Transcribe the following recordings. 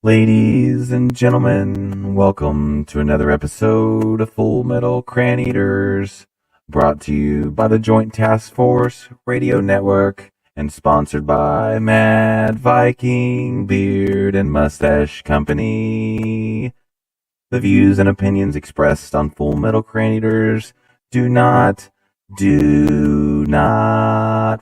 Ladies and gentlemen, welcome to another episode of Full Metal Cran Eaters, brought to you by the Joint Task Force Radio Network and sponsored by Mad Viking Beard and Mustache Company. The views and opinions expressed on Full Metal Cran Eaters do not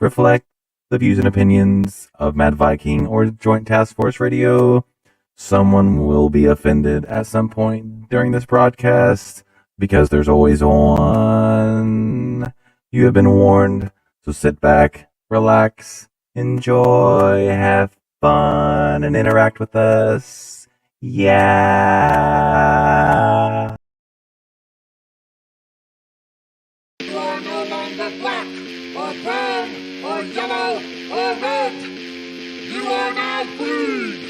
reflect the views and opinions of Mad Viking or Joint Task Force Radio. Someone will be offended at some point during this broadcast because there's always one. You have been warned, so sit back, relax, enjoy, have fun, and interact with us. Yeah! You are no longer black, or brown, or yellow, or red. You are now green.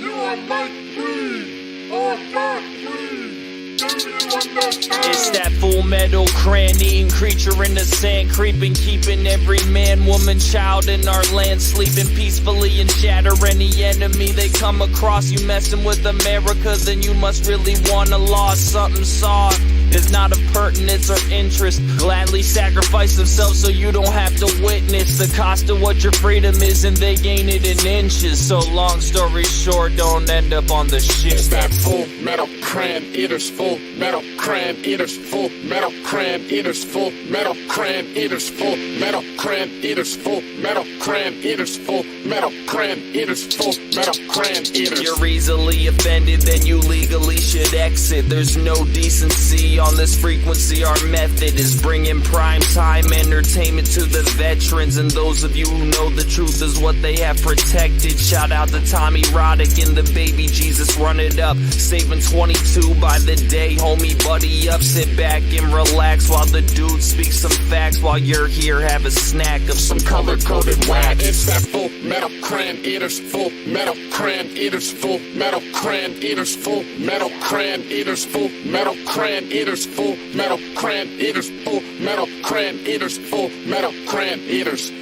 You are light green or dark green. Do you understand? It's that full metal cran-eating creature in the sand, creeping, keeping every man, woman, child in our land, sleeping peacefully and shatter any enemy they come across. You messing with America, then you must really wanna lost something soft. It's not of pertinence or interest. Gladly sacrifice themselves so you don't have to witness the cost of what your freedom is, and they gain it in inches. So long story short, don't end up on the ship. It's that full metal cran eaters, full metal cran eaters, full metal cran eaters, full metal cran eaters, full metal cran eaters, full metal cran eaters, full metal cran eaters, full metal cran eaters. You're easily offended, then you legally should exit. There's no decency on this frequency. Our method is bringing prime time entertainment to the veterans, and those of you who know the truth is what they have protected. Shout out to Tommy Roddick and the baby Jesus, run it up, saving 22 by the day, homie, buddy up. Sit back and relax while the dude speaks some facts. While you're here, have a snack of some color-coded wax. It's that full metal cran eaters, full metal cran eaters, full metal cran eaters, full metal cran eaters, full metal cran eaters, full metal cran eaters, full metal cran eaters, full metal cran eaters.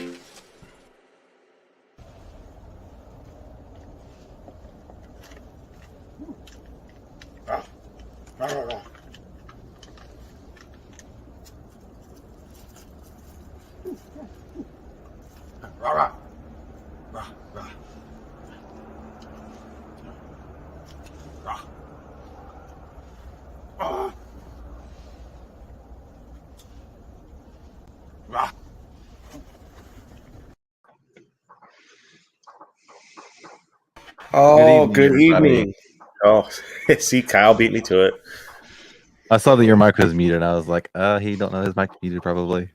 Oh, good everybody. evening. Oh, see, Kyle beat me to it. I saw that your mic was muted, and I was like, he don't know his mic's muted probably.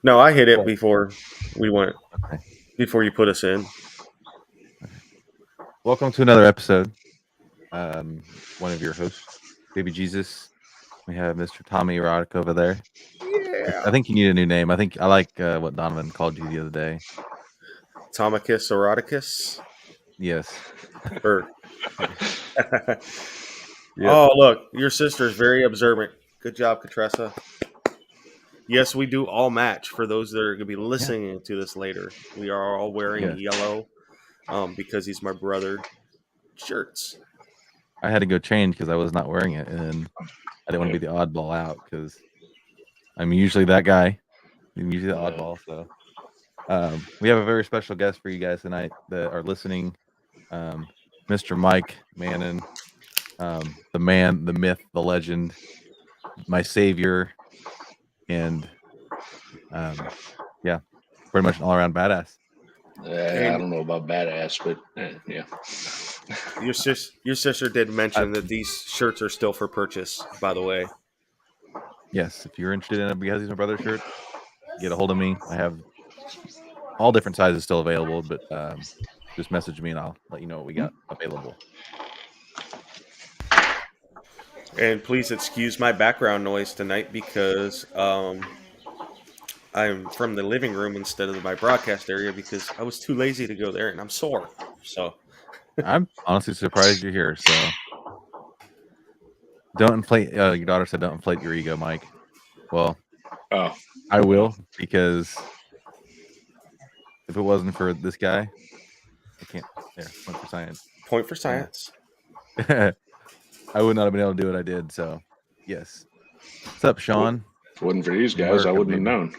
No, I hit it before we went, Okay. before you put us in. Welcome to another episode. One of your hosts, Baby Jesus. We have Mr. Tommy Roddick over there. Yeah. I think you need a new name. I think I like what Donovan called you the other day. Tomicus eroticus. Yes. Or... Yep. Oh, look, your sister's very observant. Good job, Katressa. Yes, we do all match for those that are going to be listening to this later. We are all wearing yellow because he's my brother shirts. I had to go change because I was not wearing it, and I didn't want to be the oddball out because I'm usually that guy. I'm usually the oddball. So we have a very special guest for you guys tonight that are listening. Mr. Mike Manon, the man, the myth, the legend, my savior, and pretty much an all-around badass. I don't know about badass, but yeah. Your sister did mention that these shirts are still for purchase, by the way. Yes, if you're interested in a Because He's My Brother shirt, get a hold of me. I have all different sizes still available, but just message me and I'll let you know what we got available. And please excuse my background noise tonight because I'm from the living room instead of my broadcast area because I was too lazy to go there and I'm sore. So I'm honestly surprised you're here. So don't inflate. Your daughter said don't inflate your ego, Mike. Well, I will, because if it wasn't for this guy, I can't. There, went for science. Point for science. I would not have been able to do what I did. So, yes. What's up, Sean? If it wasn't for these guys, I wouldn't have known.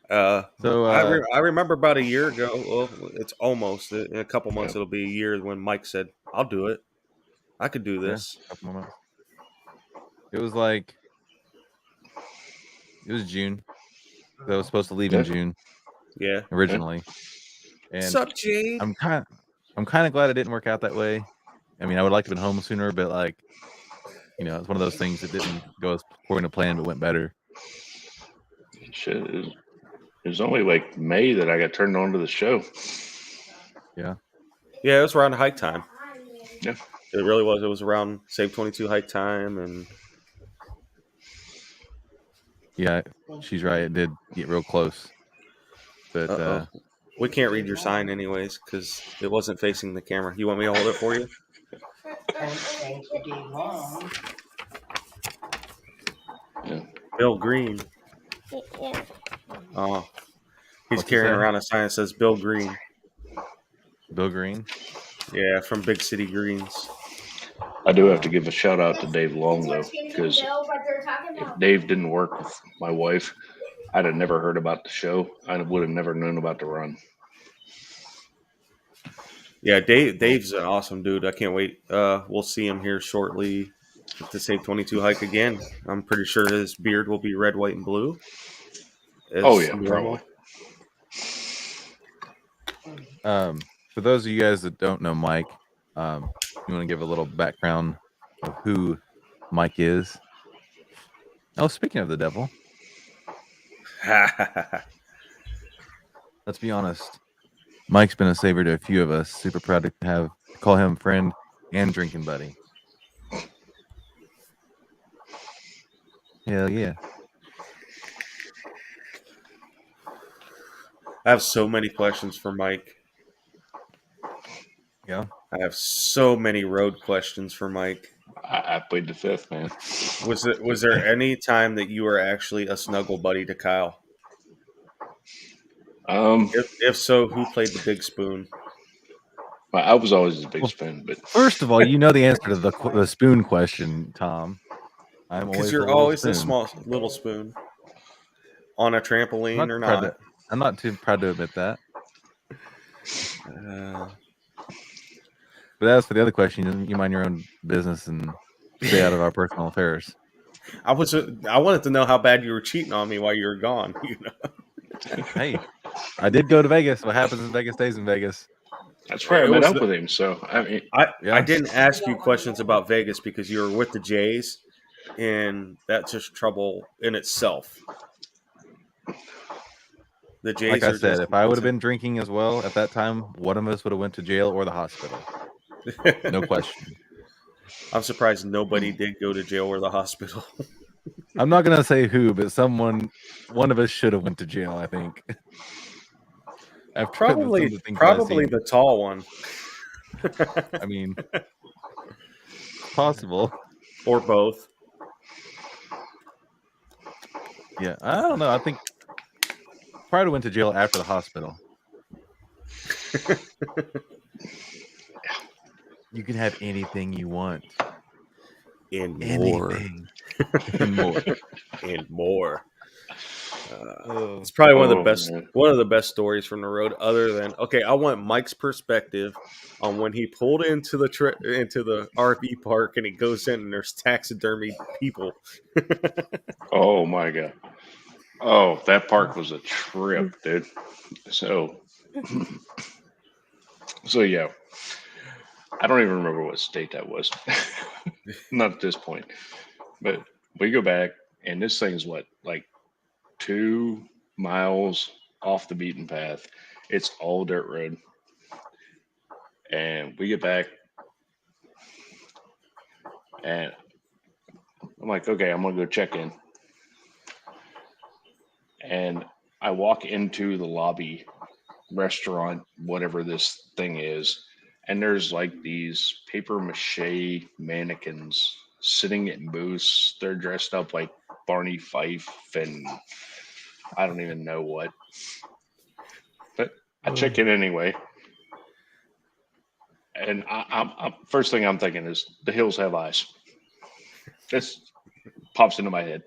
I remember about a year ago. Well, it's almost in a couple months. It'll be a year when Mike said, "I'll do it. I could do this." Yeah, a couple more months. It was June. I was supposed to leave in June. Yeah, originally. And what's up, Jade? I'm kind of glad it didn't work out that way. I mean, I would like to have been home sooner, but like, you know, it's one of those things that didn't go as according to plan, but went better. Shit, it was only like May that I got turned on to the show. Yeah, it was around hike time. Yeah, it really was. It was around Save 22 hike time, and yeah, she's right. It did get real close, but we can't read your sign anyways because it wasn't facing the camera. You want me to hold it for you? Yeah. Bill Green. Oh, he's carrying around a sign that says Bill Green. Bill Green? Yeah, from Big City Greens. I do have to give a shout out to Dave Long, though, because if Dave didn't work with my wife, I'd have never heard about the show. I would have never known about the run. Yeah, Dave's an awesome dude. I can't wait. We'll see him here shortly at the Save 22 hike again. I'm pretty sure his beard will be red, white, and blue. Oh, yeah, probably. For those of you guys that don't know Mike, you want to give a little background of who Mike is? Oh, speaking of the devil. Let's be honest. Mike's been a savior to a few of us. Super proud to call him friend and drinking buddy. Hell yeah. I have so many questions for Mike. Yeah. I have so many road questions for Mike. I played the fifth, man. Was there any time that you were actually a snuggle buddy to Kyle? If so, who played the big spoon? Well, I was always the big spoon, but first of all, you know the answer to the spoon question, Tom. Because you're always the small little spoon on a trampoline or not. I'm not too proud to admit that. But as for the other question, you mind your own business and stay out of our personal affairs. I wanted to know how bad you were cheating on me while you were gone. You know? Hey, I did go to Vegas. What happens in Vegas stays in Vegas. That's where I met up with him. So I mean, I didn't ask you questions about Vegas because you were with the Jays, and that's just trouble in itself. The Jays, like I said, if I would have been drinking as well at that time, one of us would have went to jail or the hospital. No question. I'm surprised nobody did go to jail or the hospital. I'm not gonna say who, but one of us should have went to jail. I think. Probably the tall one. I mean, possible or both. Yeah, I don't know. I think probably went to jail after the hospital. You can have anything you want. And more. And more. And more. It's probably one of the best stories from the road. Other than I want Mike's perspective on when he pulled into the RV park and he goes in and there's taxidermy people. Oh my god! Oh, that park was a trip, dude. So yeah, I don't even remember what state that was. Not at this point, but we go back and this thing's like 2 miles off the beaten path. It's all dirt road. And we get back and I'm like, okay, I'm going to go check in. And I walk into the lobby restaurant, whatever this thing is. And there's like these paper mache mannequins sitting in booths. They're dressed up like Barney Fife and I don't even know what. But I check in anyway. And I'm first thing I'm thinking is the hills have eyes. This pops into my head.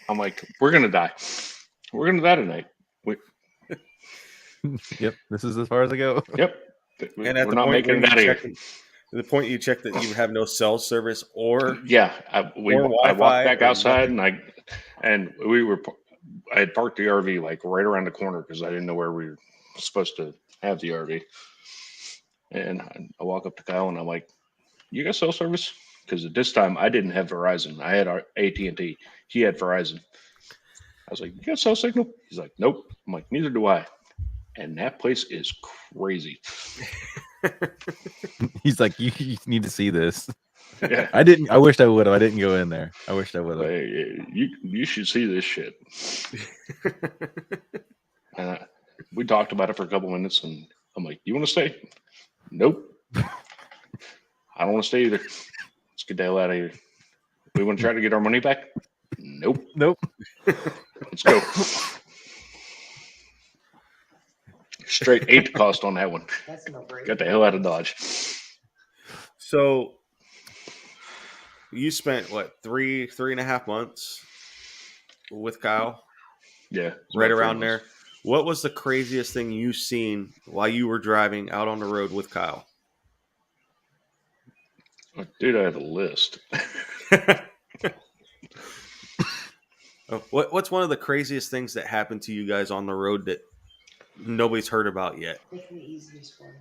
I'm like, we're gonna die. We're gonna die tonight. Yep, this is as far as I go. Yep. And at We're the not point making where it out of here. the point you check that you have no cell service or Yeah, I Wi-Fi walked back or outside nothing. and I had parked the RV like right around the corner because I didn't know where we were supposed to have the RV. And I walk up to Kyle and I'm like, "You got cell service?" Because at this time I didn't have Verizon. I had our AT&T. He had Verizon. I was like, "You got cell signal?" He's like, "Nope." I'm like, "Neither do I." And that place is crazy. He's like, you need to see this. Yeah. I wished I would have. I didn't go in there. I wished I would have. You should see this shit. And we talked about it for a couple minutes, and I'm like, "You want to stay?" Nope. I don't want to stay either. Let's get the hell out of here. We want to try to get our money back? Nope. Nope. Let's go. Straight 8 cost on that one. That's no break. Got the hell out of Dodge. So you spent what, 3.5 months with Kyle? Yeah. it's Right about 3 around there. months. What was the craziest thing you've seen while you were driving out on the road with Kyle? Dude, I have a list. What's one of the craziest things that happened to you guys on the road that nobody's heard about yet? Pick the easiest one.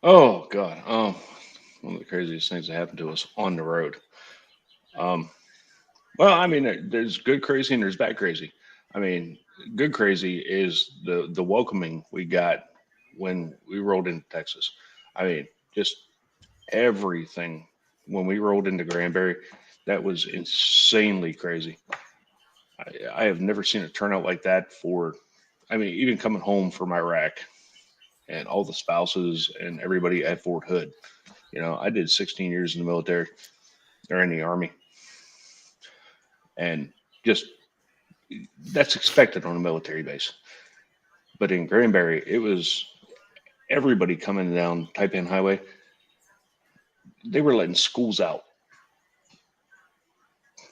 Oh, God. One of the craziest things that happened to us on the road. Well, I mean, there's good crazy and there's bad crazy. I mean, good crazy is the welcoming we got when we rolled into Texas. I mean, just everything when we rolled into Granbury, that was insanely crazy. I have never seen a turnout like that I mean, even coming home from Iraq and all the spouses and everybody at Fort Hood. You know, I did 16 years in the military or in the Army. And just that's expected on a military base. But in Granbury, it was everybody coming down Taipan Highway. They were letting schools out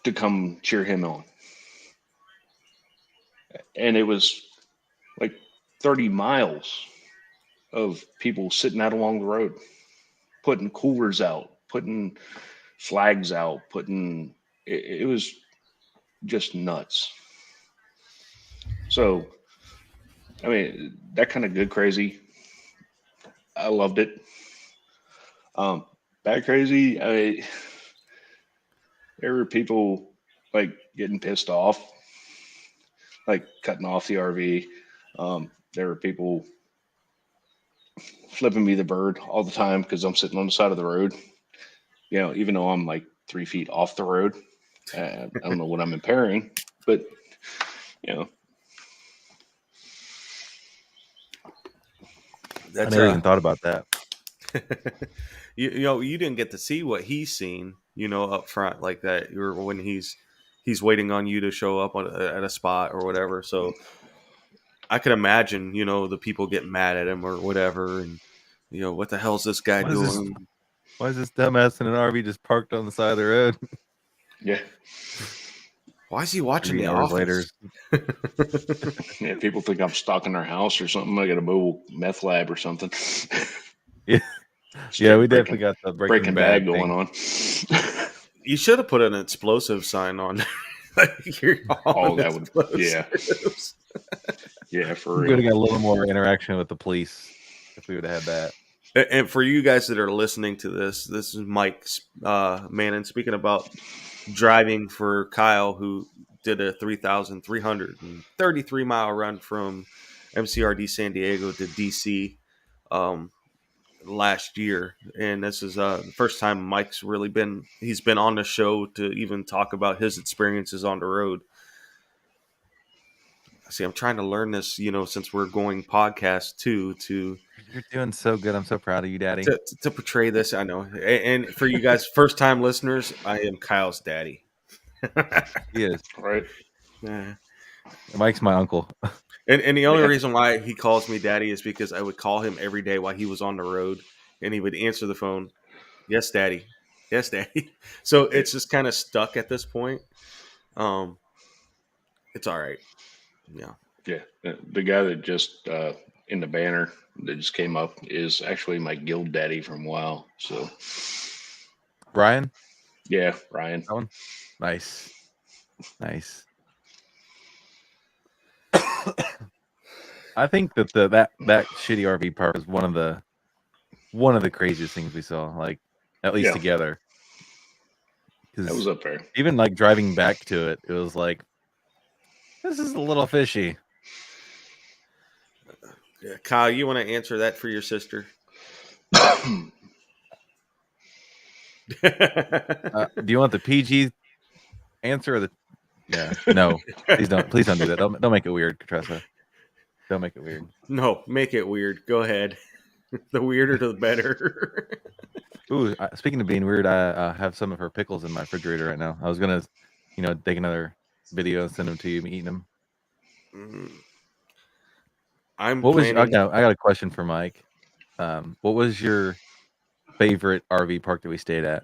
to come cheer him on. And it was like 30 miles of people sitting out along the road, putting coolers out, putting flags out, it was just nuts. So, I mean, that kind of good crazy, I loved it. Bad crazy, I mean, there were people like getting pissed off, like cutting off the RV. There were people flipping me the bird all the time because I'm sitting on the side of the road. You know, even though I'm like 3 feet off the road, I don't know what I'm impairing, but you know, I never even thought about that. you know, you didn't get to see what he's seen, you know, up front like that. When he's waiting on you to show up at a spot or whatever. So I could imagine, you know, the people get mad at him or whatever, and you know, what the hell's this guy doing? Why is this dumbass in an RV just parked on the side of the road? yeah, Why is he watching 3 The hours Office? later. yeah. People think I'm stalking their house or something. I got a mobile meth lab or something. Yeah, yeah, we definitely got the Breaking Bad going on. You should have put an explosive sign on. Oh, that would, yeah, yeah, for We would have real. got a little more interaction with the police if we would have had that. And for you guys that are listening to this is Mike Manon speaking about driving for Kyle, who did a 3,333 mile run from MCRD San Diego to DC last year. And this is the first time Mike's really been on the show to even talk about his experiences on the road. See, I'm trying to learn this, you know, since we're going podcast to You're doing so good. I'm so proud of you, Daddy. to portray this. I know. And for you guys, first time listeners, I am Kyle's daddy. He is. Right. Yeah. Mike's my uncle. And the only reason why he calls me daddy is because I would call him every day while he was on the road, and he would answer the phone, "Yes, daddy. Yes, daddy." So it's just kind of stuck at this point. It's all right. Yeah. Yeah, the guy that just in the banner that just came up is actually my guild daddy from WoW. So, Brian, yeah, Ryan. that one, nice. I think that that shitty RV park is one of the craziest things we saw. Like at least together. That was up there. Even like driving back to it, it was like, this is a little fishy. Yeah, Kyle, you want to answer that for your sister? Do you want the PG answer or the? Yeah, no, please don't do that. Don't make it weird, Katressa. Don't make it weird. No, make it weird. Go ahead. The weirder, the better. Ooh, speaking of being weird, I have some of her pickles in my refrigerator right now. I was gonna, take another video and send them to you, eating them. I got a question for Mike. What was your favorite RV park that we stayed at?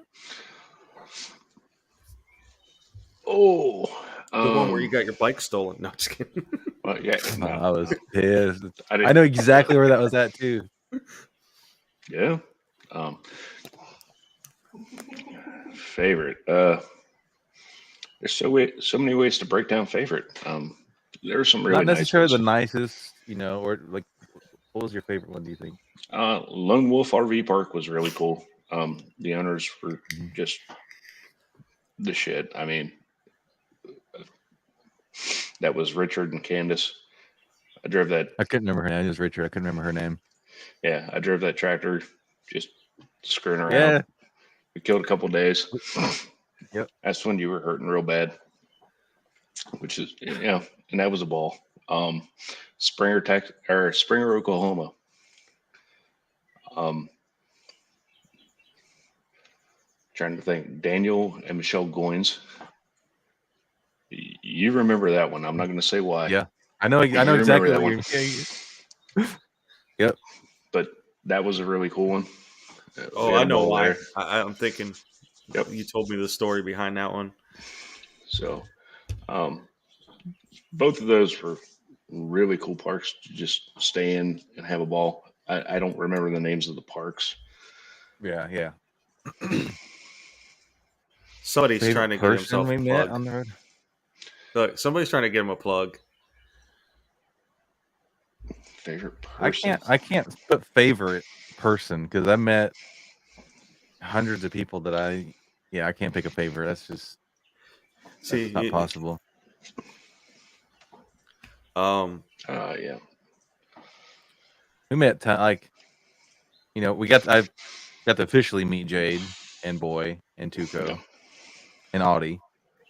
Oh, the one where you got your bike stolen. No, just kidding. Well, yeah, no. I was pissed. I know exactly where that was at too. Yeah. Favorite. There's so many ways to break down favorite. There's some really not necessarily nice the nicest, or like. What was your favorite one? Do you think? Lone Wolf RV Park was really cool. The owners were just the shit. I mean, that was Richard and Candace. I drove that. I couldn't remember her name. It was Richard. I couldn't remember her name. Yeah, I drove that tractor, just screwing around. Yeah. We killed a couple days. Yep. That's when you were hurting real bad. Which is, and that was a ball. Springer, Oklahoma. Trying to think, Daniel and Michelle Goins. You remember that one? I'm not going to say why. Yeah, I know exactly what you're saying. Yep. But that was a really cool one. Oh, I know why. I'm thinking. Yep. You told me the story behind that one. So, both of those were really cool parks to just stay in and have a ball. I don't remember the names of the parks. Yeah. Somebody's trying to get himself a plug. On the road? Look, somebody's trying to get him a plug. Favorite person? I can't put favorite person because I met hundreds of people that I can't pick a favorite. That's just not possible. Yeah. We met I got to officially meet Jade and Boy and Tuco and Audie.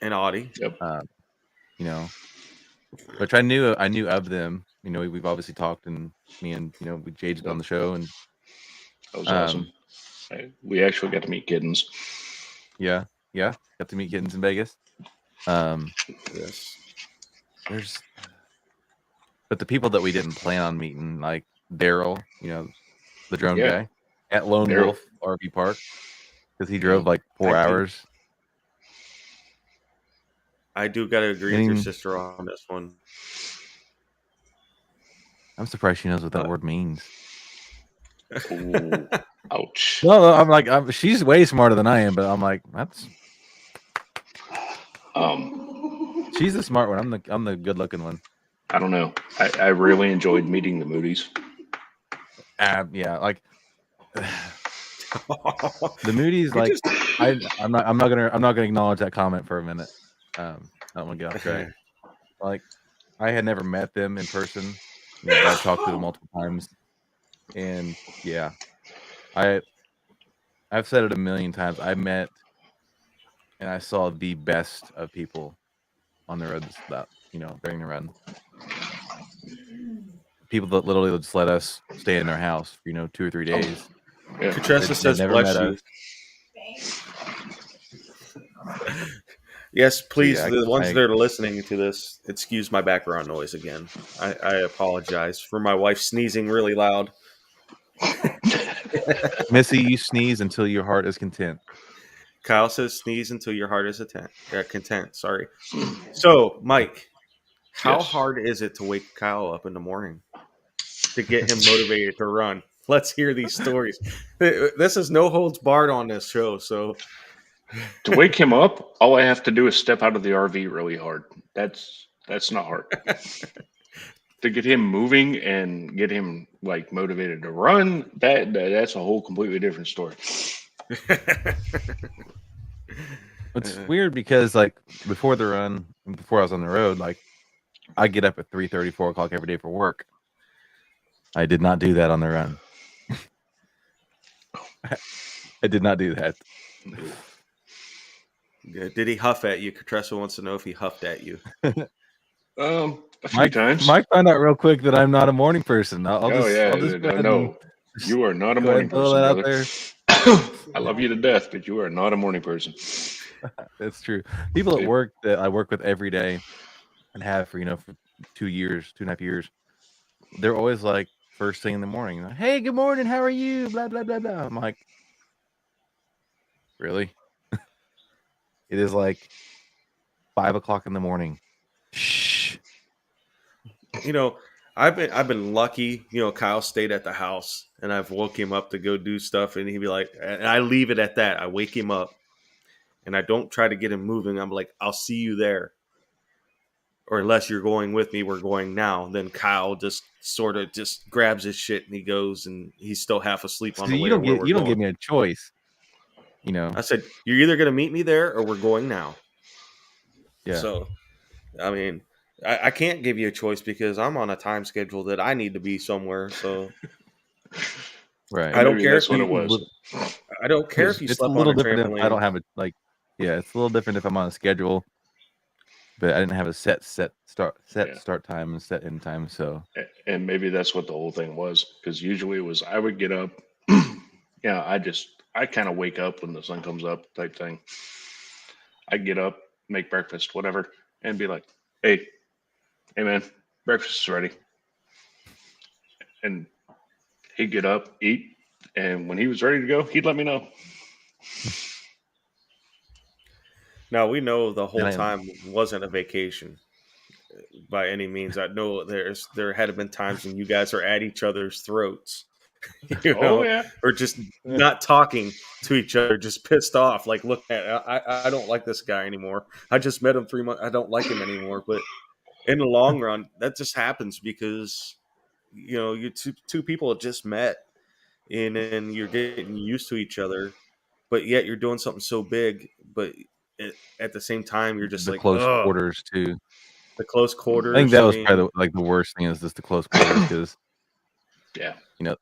Yep. Which I knew of them. We've obviously talked, and me and we Jade's been on the show, and that was awesome. We actually got to meet Kittens. Yeah, got to meet Kittens in Vegas. Yes. But the people that we didn't plan on meeting, like Daryl, the drone guy at Lone Wolf RV Park, because he drove like 4 hours. I do got to agree with your sister on this one. I'm surprised she knows what that word means. Ooh, ouch. No, I'm like, she's way smarter than I am, but I'm like, that's. She's the smart one. I'm the good looking one. I don't know. I really enjoyed meeting the Moody's. Yeah, like the Moody's. Like, I'm not gonna acknowledge that comment for a minute. I don't want to get off track. Like, I had never met them in person. I've talked to them multiple times, and yeah, I've said it a million times. I met and I saw the best of people on the road during the run. People that literally just let us stay in their house for 2 or 3 days. Katressa says, "Bless you." Yes, please. yeah, The ones that are listening to this, excuse my background noise again. I apologize for my wife sneezing really loud. Missy, you sneeze until your heart is content. Kyle says, "Sneeze until your heart is content." Sorry. So, Mike, how Yes. hard is it to wake Kyle up in the morning to get him motivated to run? Let's hear these stories. This is no holds barred on this show, so To wake him up, all I have to do is step out of the RV really hard. That's not hard. To get him moving and get him like motivated to run, that's a whole completely different story. It's weird because like before the run, before I was on the road, like I get up at 3:30, 4 o'clock every day for work. I did not do that on the run. I did not do that. Did he huff at you? Katressa wants to know if he huffed at you. A few times. Mike found out real quick that I'm not a morning person. I'll Oh just yeah, go ahead no, and you are not a go ahead morning and throw that person, out brother. there. I love you to death, but you are not a morning person. That's true. People at work that I work with every day and have for 2.5 years, they're always like first thing in the morning. Like, hey, good morning. How are you? Blah blah blah blah. I'm like, really? It is like 5 o'clock in the morning. Shh. I've been lucky. Kyle stayed at the house, and I've woke him up to go do stuff, and he'd be like, and I leave it at that. I wake him up, and I don't try to get him moving. I'm like, I'll see you there, or unless you're going with me, we're going now. Then Kyle just sort of just grabs his shit and he goes, and he's still half asleep on the way. You don't give me a choice. I said, you're either going to meet me there or we're going now. Yeah. So, I mean, I can't give you a choice because I'm on a time schedule that I need to be somewhere. So, right. I don't care that's if what you. it was. I don't care if you It's a slept little on a different trampoline. if I don't have it. Yeah, it's a little different if I'm on a schedule, but I didn't have a set start time and set end time. So, And maybe that's what the whole thing was, because usually it was I would get up, I kind of wake up when the sun comes up type thing. I get up, make breakfast, whatever, and be like, hey man, breakfast is ready. And he'd get up, eat, and when he was ready to go, he'd let me know. Now we know the whole time wasn't a vacation by any means. I know there had been times when you guys are at each other's throats, or just not talking to each other, just pissed off. Like, look at I don't like this guy anymore. I just met him 3 months. I don't like him anymore. But in the long run, that just happens because you two people have just met, and you're getting used to each other, but yet you're doing something so big, but at the same time you're just the like close quarters too. The close quarters. I think that was probably the worst thing is just the close quarters because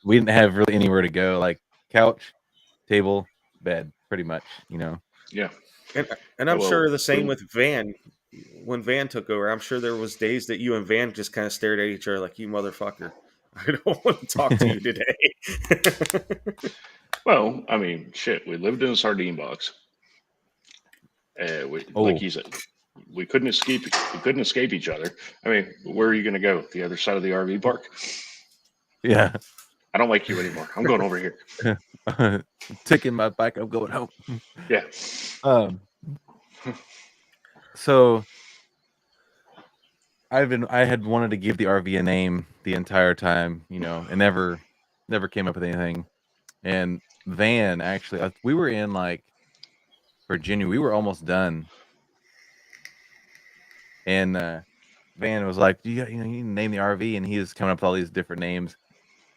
we didn't have really anywhere to go, like couch, table, bed, pretty much. Yeah. And I'm sure the same with Van. When Van took over, I'm sure there was days that you and Van just kind of stared at each other like, you motherfucker, I don't want to talk to you today. Well, I mean, shit, we lived in a sardine box. Like you said, we couldn't escape each other. I mean, where are you going to go? The other side of the RV park? Yeah. I don't like you anymore. I'm going over here. Taking my bike, I'm going home. Yeah. So I had wanted to give the RV a name the entire time, and never came up with anything. And Van, actually, we were in like Virginia. We were almost done. And Van was like, you can name the RV, and he was coming up with all these different names.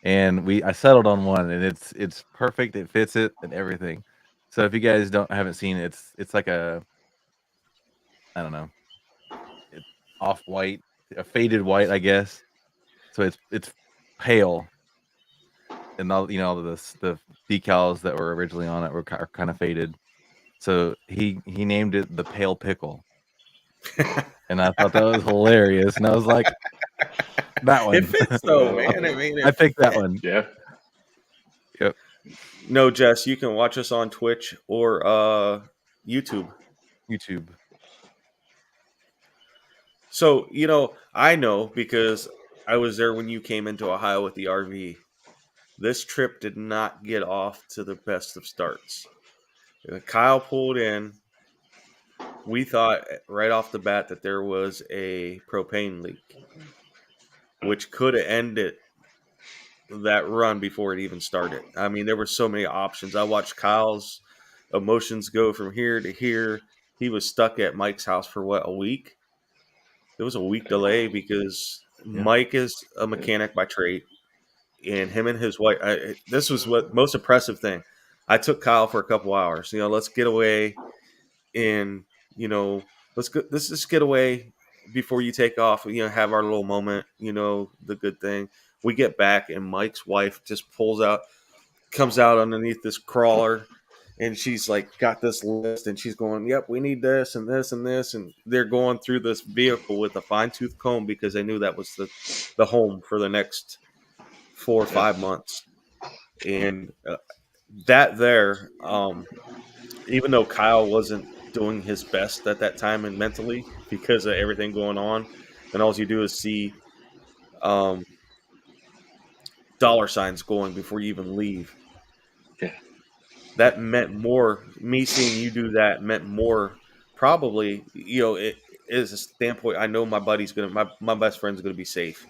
And I settled on one, and it's perfect. It fits it and everything. So if you guys haven't seen it, it's like I don't know, it's off-white, a faded white, I guess. So it's pale, and all the decals that were originally on it are kind of faded. So he named it the Pale Pickle, and I thought that was hilarious. And I was like, that one. It fits though, man. I mean, I picked that one. Yeah. Yep. No, Jess, you can watch us on Twitch or YouTube. So, I know because I was there when you came into Ohio with the RV. This trip did not get off to the best of starts. Kyle pulled in. We thought right off the bat that there was a propane leak, which could have ended that run before it even started. I mean, there were so many options. I watched Kyle's emotions go from here to here. He was stuck at Mike's house for what, a week? There was a week delay because Mike is a mechanic by trade, and him and his wife. This was what most impressive thing. I took Kyle for a couple hours. Let's get away, and let's just get away before you take off. Have our little moment. The good thing. We get back, and Mike's wife just comes out underneath this crawler. And she's like, got this list, and she's going, yep, we need this and this and this. And they're going through this vehicle with a fine tooth comb because they knew that was the home for the next 4 or 5 months. And that there, even though Kyle wasn't doing his best at that time and mentally because of everything going on, and all you do is see dollar signs going before you even leave. Yeah. That meant more. Me seeing you do that meant more. Probably, it is a standpoint. I know my buddy's my best friend's gonna be safe.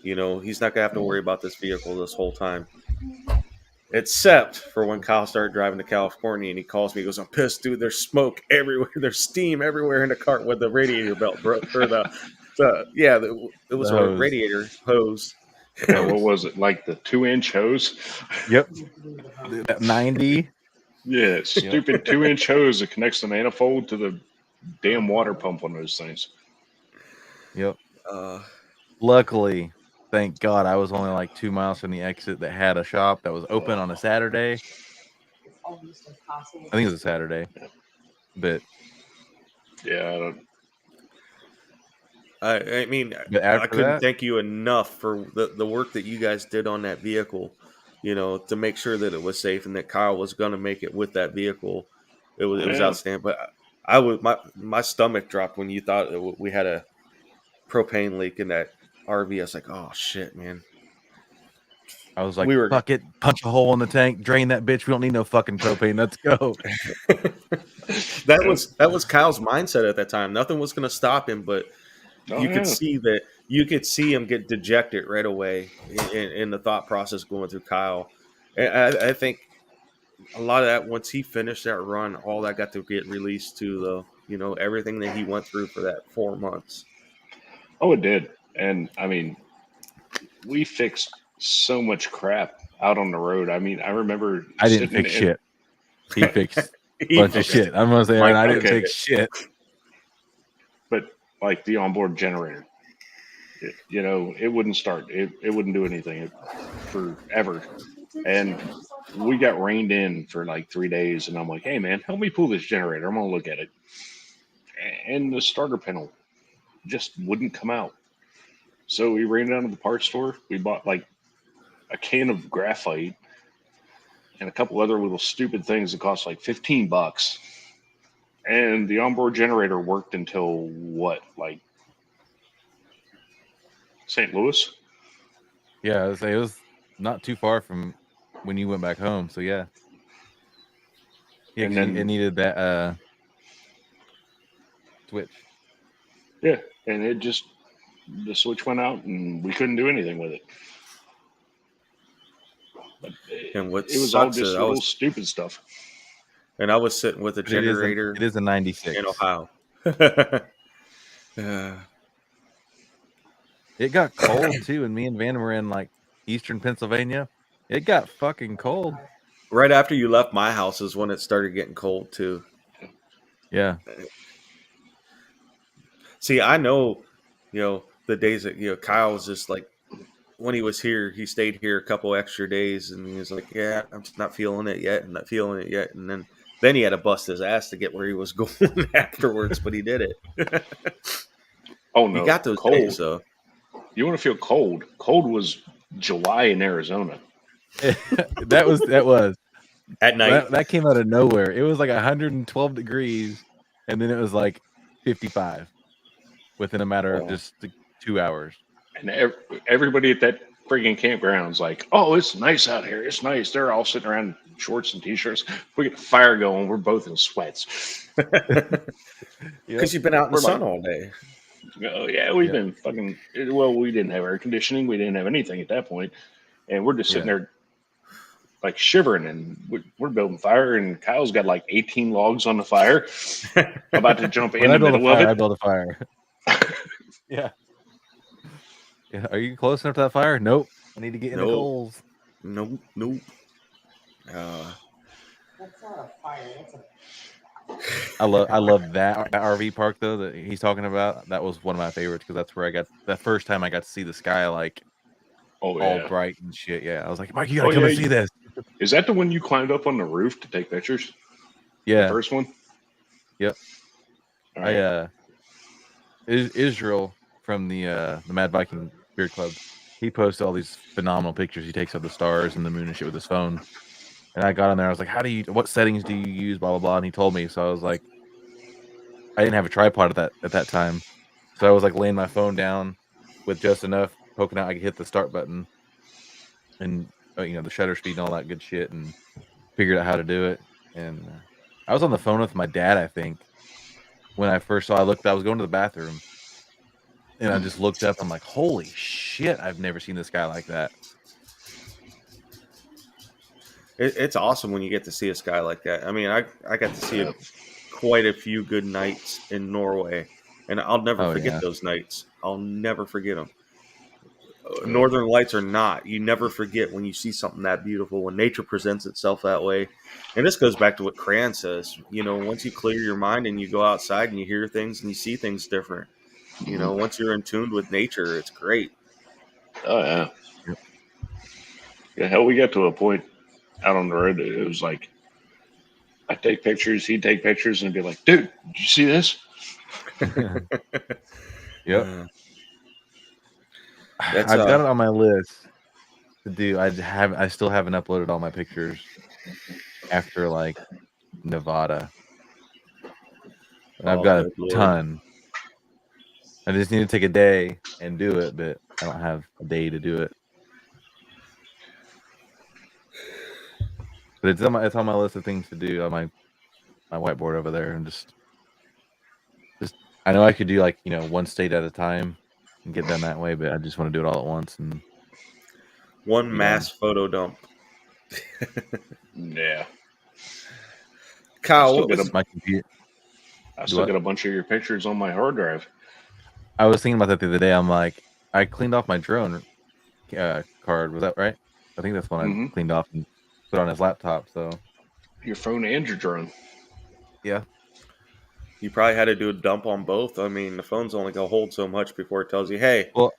He's not gonna have to worry about this vehicle this whole time. Except for when Kyle started driving to California and he calls me, he goes, I'm pissed, dude. There's smoke everywhere. There's steam everywhere in the cart with the radiator belt broke. Or it was a radiator hose. What was it, like the 2-inch hose? Yep. 90. Yeah, stupid 2-inch hose that connects the manifold to the damn water pump on those things. Yep. Luckily, thank God, I was only like 2 miles from the exit that had a shop that was open on a Saturday. I think it was a Saturday, but yeah, I mean, I couldn't thank you enough for the work that you guys did on that vehicle. To make sure that it was safe and that Kyle was going to make it with that vehicle. It was outstanding. But my stomach dropped when you thought we had a propane leak in that RV. I was like, oh shit, man. I was like, fuck it, punch a hole in the tank, drain that bitch. We don't need no fucking propane. Let's go. That was Kyle's mindset at that time. Nothing was going to stop him, but you could see him get dejected right away in the thought process going through Kyle. And I think a lot of that, once he finished that run, all that got to get released to everything that he went through for that 4 months. Oh, it did. And I mean, we fixed so much crap out on the road. I mean, I remember I didn't fix shit. He fixed a bunch of shit. I'm gonna say I didn't fix shit. But like the onboard generator, it wouldn't start. It wouldn't do anything forever. And we got reined in for like 3 days, and I'm like, hey man, help me pull this generator. I'm gonna look at it. And the starter panel just wouldn't come out. So we ran down to the parts store. We bought like a can of graphite and a couple other little stupid things that cost like $15. And the onboard generator worked until what, like St. Louis? Yeah, it was not too far from when you went back home. So yeah. And then it needed that switch. Yeah, and the switch went out and we couldn't do anything with it. But it was all just little stupid stuff. And I was sitting with a generator. It is a 96 in Ohio. It got cold too, and me and Van were in like eastern Pennsylvania. It got fucking cold. Right after you left my house is when it started getting cold too. Yeah. See, I know, the days that Kyle was just like, when he was here, he stayed here a couple extra days, and he was like, yeah, I'm just not feeling it yet, and then he had to bust his ass to get where he was going afterwards, but he did it. Oh no, he got those days though. You want to feel cold? Cold was July in Arizona. that was at night. That came out of nowhere. It was like 112 degrees, and then it was like 55. within a matter of just 2 hours. And everybody at that freaking campground's like, "Oh, it's nice out here. It's nice." They're all sitting around in shorts and t-shirts. We get a fire going. We're both in sweats. Because you've been out in the We're sun like- all day. Oh yeah, we've been fucking. Well, we didn't have air conditioning. We didn't have anything at that point, and we're just sitting there like shivering, and we're building fire. And Kyle's got like 18 logs on the fire, about to jump in the middle of it. I build a fire. Yeah. Are you close enough to that fire? Nope. I need to get in the coals. Nope. That's not a fire. That's a. I love that RV park though that he's talking about. That was one of my favorites because that's where I got the first time I got to see the sky like all bright and shit. Yeah, I was like, Mike, you gotta come and see this. Is that the one you climbed up on the roof to take pictures? Yeah, the first one. Yep. Right. Israel from the Mad Viking Beard Club. He posts all these phenomenal pictures. He takes of the stars and the moon and shit with his phone. And I got on there. I was like, what settings do you use? Blah, blah, blah. And he told me. So I was like, I didn't have a tripod at that time. So I was like laying my phone down with just enough poking out. I could hit the start button and, the shutter speed and all that good shit and figured out how to do it. And I was on the phone with my dad, I think, when I first saw I was going to the bathroom and I just looked up. I'm like, holy shit. I've never seen this guy like that. It's awesome when you get to see a sky like that. I mean, I got to see quite a few good nights in Norway, and I'll never forget those nights. I'll never forget them. Northern Lights or not, you never forget when you see something that beautiful, when nature presents itself that way. And this goes back to what Cran says. Once you clear your mind and you go outside and you hear things and you see things different, once you're in tune with nature, it's great. Oh, yeah. Yeah, hell, we got to a point out on the road, it was like I'd take pictures, he'd take pictures, and be like, "Dude, did you see this?" Yep. I've got it on my list to do. I still haven't uploaded all my pictures after like Nevada. And I've got a ton. I just need to take a day and do it, but I don't have a day to do it. But it's on my list of things to do on my whiteboard over there, and just I know I could do like one state at a time and get done that way, but I just want to do it all at once and one mass photo dump. Yeah. Kyle, my computer? I still got a bunch of your pictures on my hard drive. I was thinking about that the other day. I'm like, I cleaned off my drone card. Was that right? I think that's one I cleaned off and put on his laptop. So your phone and your drone. Yeah. You probably had to do a dump on both. I mean, the phone's only going to hold so much before it tells you, hey. Well,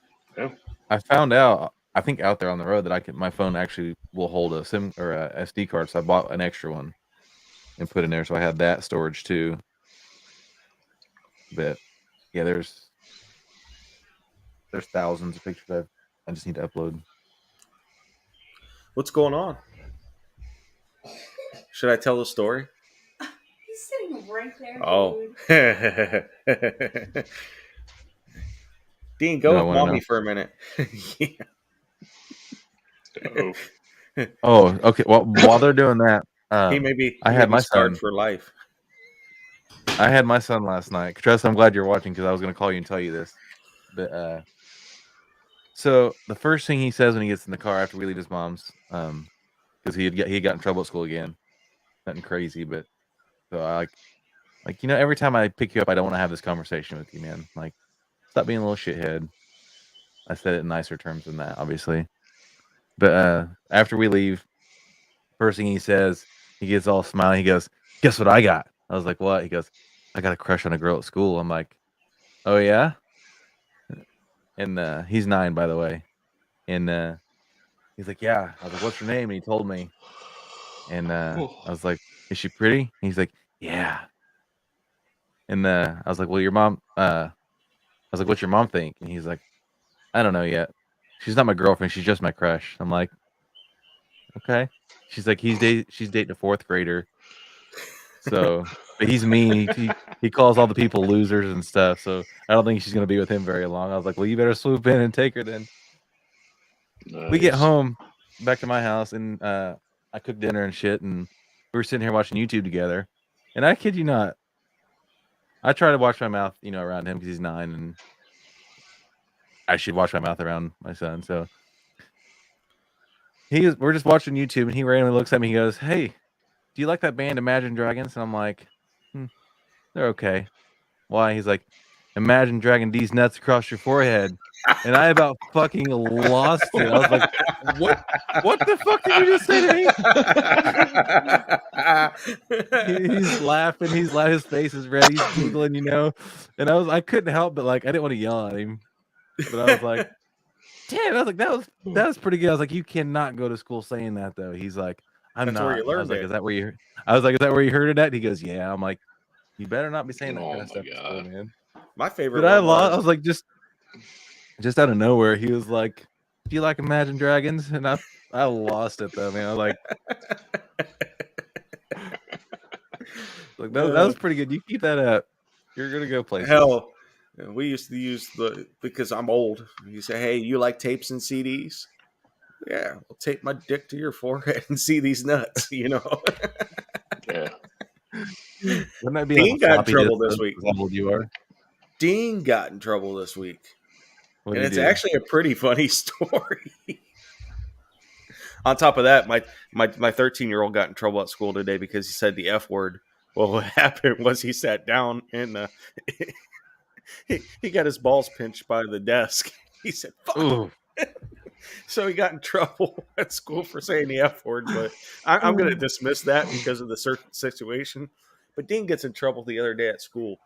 I found out, I think out there on the road that my phone actually will hold a SIM or a SD card. So I bought an extra one and put in there. So I had that storage too. But yeah, there's thousands of pictures I just need to upload. What's going on? Should I tell the story? He's sitting right there. Oh. Dean, go with mommy for a minute. Oh, okay. Well, while they're doing that, I had my son for life. I had my son last night. Tress, I'm glad you're watching because I was going to call you and tell you this. But so the first thing he says when he gets in the car after we leave his mom's, because he got in trouble at school again. Nothing crazy, but so I like every time I pick you up, I don't want to have this conversation with you, man. Like, stop being a little shithead. I said it in nicer terms than that, obviously. But after we leave, first thing he says, he gets all smiling. He goes, "Guess what I got?" I was like, "What?" He goes, "I got a crush on a girl at school." I'm like, "Oh yeah?" And he's 9, by the way. And he's like, "Yeah." I was like, "What's her name?" And he told me. And I was like, "Is she pretty?" And he's like, "Yeah." And I was like, "Well, your mom." I was like, "What's your mom think?" And he's like, "I don't know yet. She's not my girlfriend. She's just my crush." I'm like, "Okay." She's like, she's dating a 4th grader. So, but he's mean. He calls all the people losers and stuff. So I don't think she's gonna be with him very long. I was like, well, you better swoop in and take her then. Nice. We get home back to my house, and I cooked dinner and shit, and we were sitting here watching YouTube together. And I kid you not, I try to watch my mouth, around him because he's 9, and I should watch my mouth around my son. So we're just watching YouTube, and he randomly looks at me. He goes, "Hey, do you like that band Imagine Dragons?" And I'm like, "They're okay." Why? He's like, "Imagine dragging these nuts across your forehead." And I about fucking lost it. I was like, what the fuck did you just say to me? He's laughing. His face is red. He's giggling, And I couldn't help but I didn't want to yell at him. But I was like, damn, I was like, that was pretty good. I was like, you cannot go to school saying that though. He's like, I'm not. I was like, is that where you heard it at? He goes, yeah. I'm like, you better not be saying that kind of stuff to school, man. My favorite. But I was like, just out of nowhere, he was like, do you like Imagine Dragons? And I lost it though, man. I was like, that was pretty good. You keep that up, you're gonna go places. Hell, we used to use because I'm old. You say, hey, you like tapes and CDs? Yeah, I'll tape my dick to your forehead and see these nuts. Yeah. Wouldn't that be Dean got in trouble this week. How old you are? Dean got in trouble this week. And it's actually a pretty funny story. On top of that, my 13-year-old got in trouble at school today because he said the F word. Well, what happened was he sat down and he got his balls pinched by the desk. He said, fuck. So he got in trouble at school for saying the F word, but I'm going to dismiss that because of the certain situation. But Dean gets in trouble the other day at school.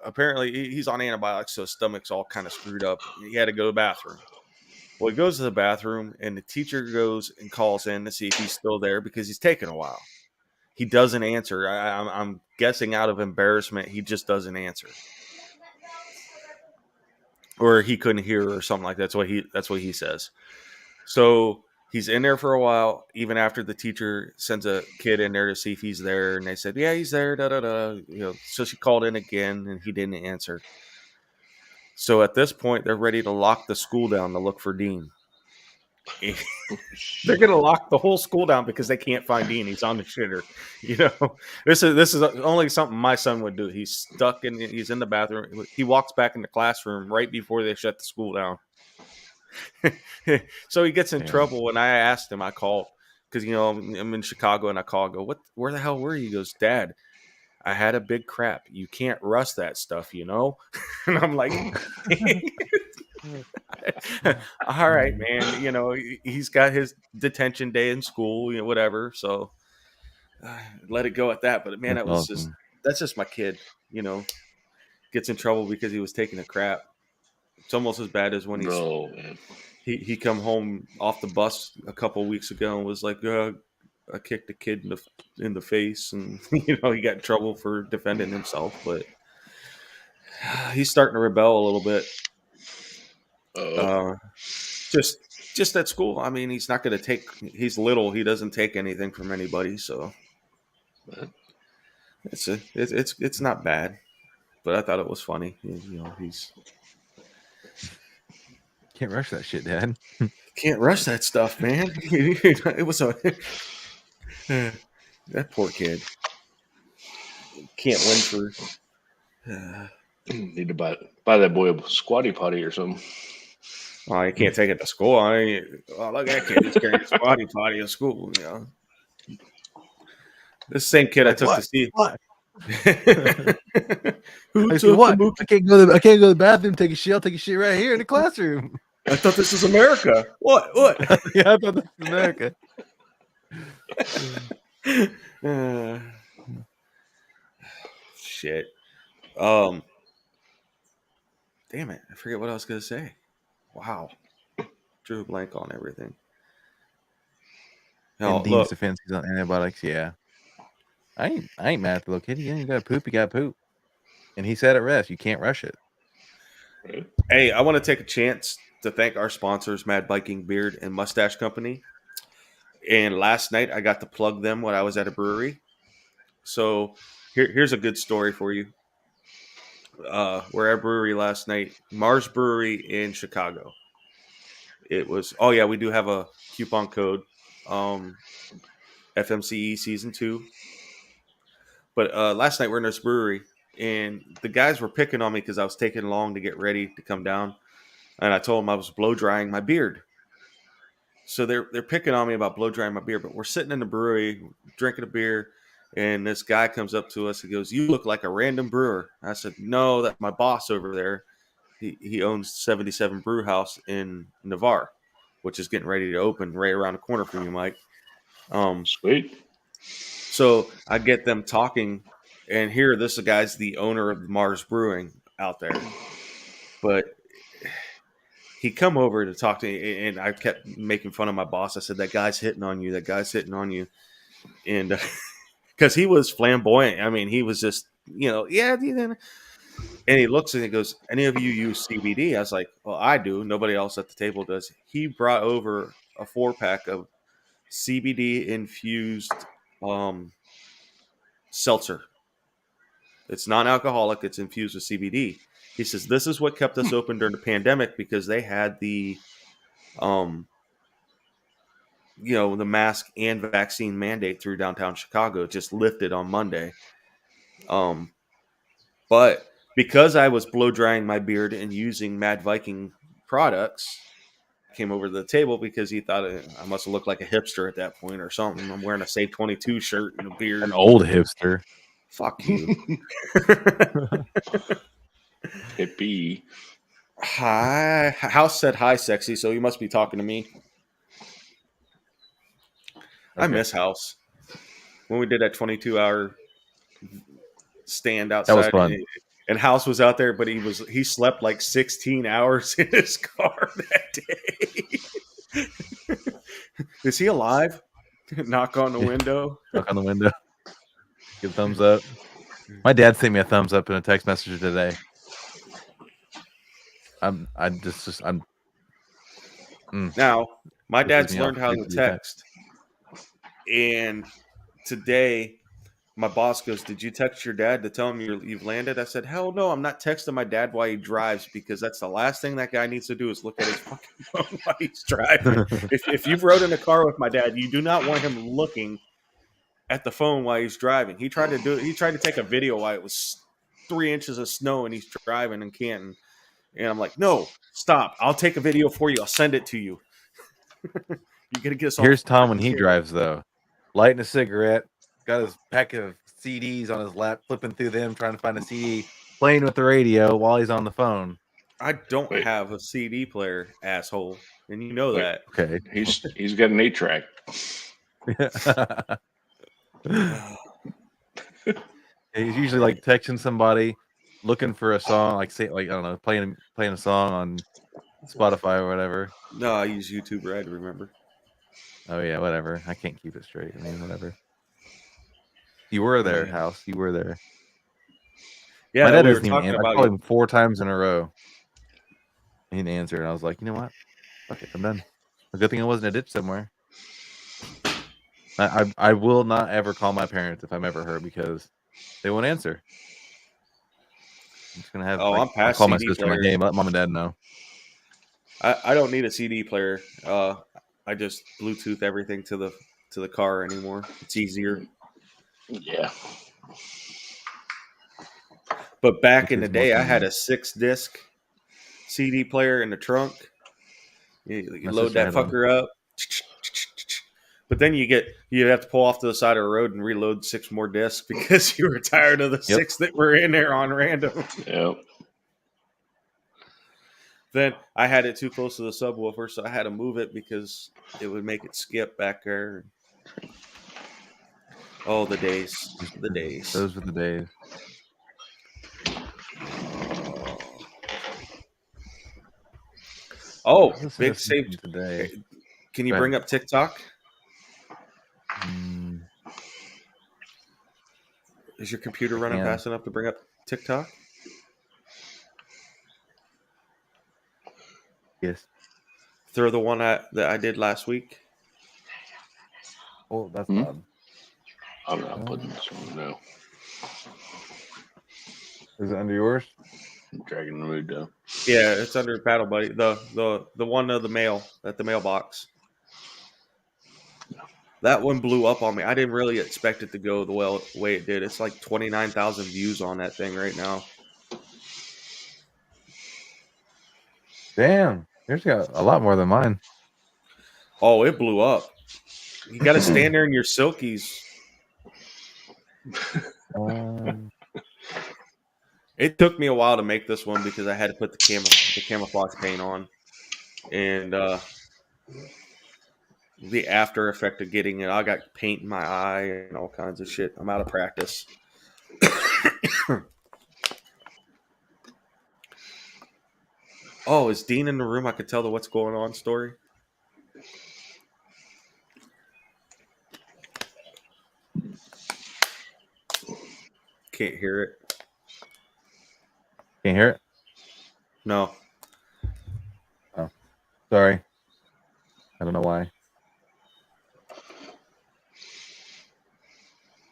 Apparently, he's on antibiotics, so his stomach's all kind of screwed up. He had to go to the bathroom. Well, he goes to the bathroom, and the teacher goes and calls in to see if he's still there because he's taking a while. He doesn't answer. I'm guessing out of embarrassment, he just doesn't answer. Or he couldn't hear or something like that. That's what he says. So he's in there for a while, even after the teacher sends a kid in there to see if he's there. And they said, yeah, he's there. Da, da, da. So she called in again and he didn't answer. So at this point, they're ready to lock the school down to look for Dean. They're going to lock the whole school down because they can't find Dean. He's on the shitter. This is only something my son would do. He's he's in the bathroom. He walks back in the classroom right before they shut the school down. So he gets in trouble. And I asked him, I called because, I'm in Chicago and I call, where the hell were you? He goes, Dad, I had a big crap. You can't rust that stuff, And I'm like, all right, man. He's got his detention day in school, whatever. So let it go at that. But man, that's just my kid, gets in trouble because he was taking a crap. It's almost as bad as when he come home off the bus a couple of weeks ago and was like, I kicked a kid in the face, and he got in trouble for defending himself. But he's starting to rebel a little bit. Just at school. I mean, he's not going to take. He's little. He doesn't take anything from anybody. So it's not bad. But I thought it was funny. He's can't rush that shit, Dad. Can't rush that stuff, man. It was that poor kid. Can't win for. Need to buy that boy a squatty potty or something. Oh, you can't take it to school. Look at that kid. He's carrying a squatty potty to school. This same kid I took to see. What? What? I can't go to the bathroom. Take a shit. I'll take a shit right here in the classroom. I thought this was America. What? Yeah, I thought this was America. Shit. Damn it. I forget what I was going to say. Wow. Drew a blank on everything. In Dean's defense, he's on antibiotics. Yeah. I ain't mad at the little kid. You got to poop. You got to poop. And he said at rest, you can't rush it. Hey, I want to take a chance to thank our sponsors, Mad Viking Beard and Mustache Company. And last night, I got to plug them when I was at a brewery. So here's a good story for you. We're at a brewery last night, Mars Brewery in Chicago. It was, oh yeah, we do have a coupon code, FMCE season 2. But last night we're in this brewery, and the guys were picking on me because I was taking long to get ready to come down, and I told them I was blow drying my beard. So they're picking on me about blow drying my beard. But we're sitting in the brewery drinking a beer, and this guy comes up to us and goes, "You look like a random brewer." I said, "No, that's my boss over there. He owns 77 Brew House in Navarre, which is getting ready to open right around the corner from you, Mike." Sweet. So I get them talking, and here this guy's the owner of Mars Brewing out there, but he come over to talk to me, and I kept making fun of my boss. I said, "That guy's hitting on you. That guy's hitting on you," and because he was flamboyant. I mean, he was just, yeah. And he looks and he goes, "Any of you use CBD?" I was like, "Well, I do. Nobody else at the table does." He brought over a 4-pack of CBD infused seltzer. It's non-alcoholic. It's infused with CBD. He says this is what kept us open during the pandemic because they had the, the mask and vaccine mandate through downtown Chicago just lifted on Monday. But because I was blow drying my beard and using Mad Viking products, I came over to the table because he thought I must have looked like a hipster at that point or something. I'm wearing a Save 22 shirt and a beard. An old hipster. Fuck you. Hippie. Hi. House said hi, sexy, so you must be talking to me. I miss House. When we did that 22-hour stand outside. That was fun. And House was out there, but he slept like 16 hours in his car that day. Is he alive? Knock on the window. Knock on the window. Give a thumbs up. My dad sent me a thumbs up in a text message today. Now, my dad's learned how to text. And today, my boss goes, "Did you text your dad to tell him you've landed?" I said, "Hell no, I'm not texting my dad while he drives because that's the last thing that guy needs to do is look at his fucking phone while he's driving." If you've rode in a car with my dad, you do not want him looking at the phone while he's driving. He tried to take a video while it was 3 inches of snow and he's driving in Canton. And I'm like, "No, stop. I'll take a video for you. I'll send it to you." You're going to get us all. Here's Tom when he drives, though. Lighting a cigarette, got his pack of CDs on his lap, flipping through them, trying to find a CD, playing with the radio while he's on the phone. I don't have a CD player, asshole. And you know that. Okay. He's got an 8-track. He's usually like texting somebody, looking for a song, like I don't know, playing a song on Spotify or whatever. No, I use YouTube Red, remember? Oh yeah, whatever. I can't keep it straight. I mean, whatever. You were there, House. You were there. Yeah, my dad doesn't even answer. I called him 4 times in a row. He didn't answer, and I was like, you know what? Fuck it, I'm done. A good thing I wasn't in a ditch somewhere. I will not ever call my parents if I'm ever hurt because they won't answer. I'm just gonna have. I'm past. I'll call my CD sister player. my name. Let mom and dad know. I don't need a CD player. I just Bluetooth everything to the car anymore. It's easier. Yeah. But back in the day, I had a 6-disc CD player in the trunk. You load that fucker up. But then you have to pull off to the side of the road and reload 6 more discs because you were tired of the 6 that were in there on random. Yep. Then I had it too close to the subwoofer, so I had to move it because it would make it skip back there. Oh, the days. The days. Those were the days. Oh, big save today. Can you bring up TikTok? Is your computer running fast enough to bring up TikTok? Yes. Throw the one that I did last week. Oh, that's odd. I'm not putting this one. No, Is it under yours? I'm dragging the mood down. Yeah, it's under Battle Buddy. The one of the mail at the mailbox. That one blew up on me. I didn't really expect it to go the way it did. It's like 29,000 views on that thing right now. Damn, yours got a lot more than mine. Oh, it blew up. You got to stand there in your silkies. It took me a while to make this one because I had to put the camouflage paint on, and the after effect of getting it. I got paint in my eye and all kinds of shit. I'm out of practice. Oh, is Dean in the room? I could tell the what's going on story. Can't hear it. Can't hear it? No. Oh, sorry. I don't know why.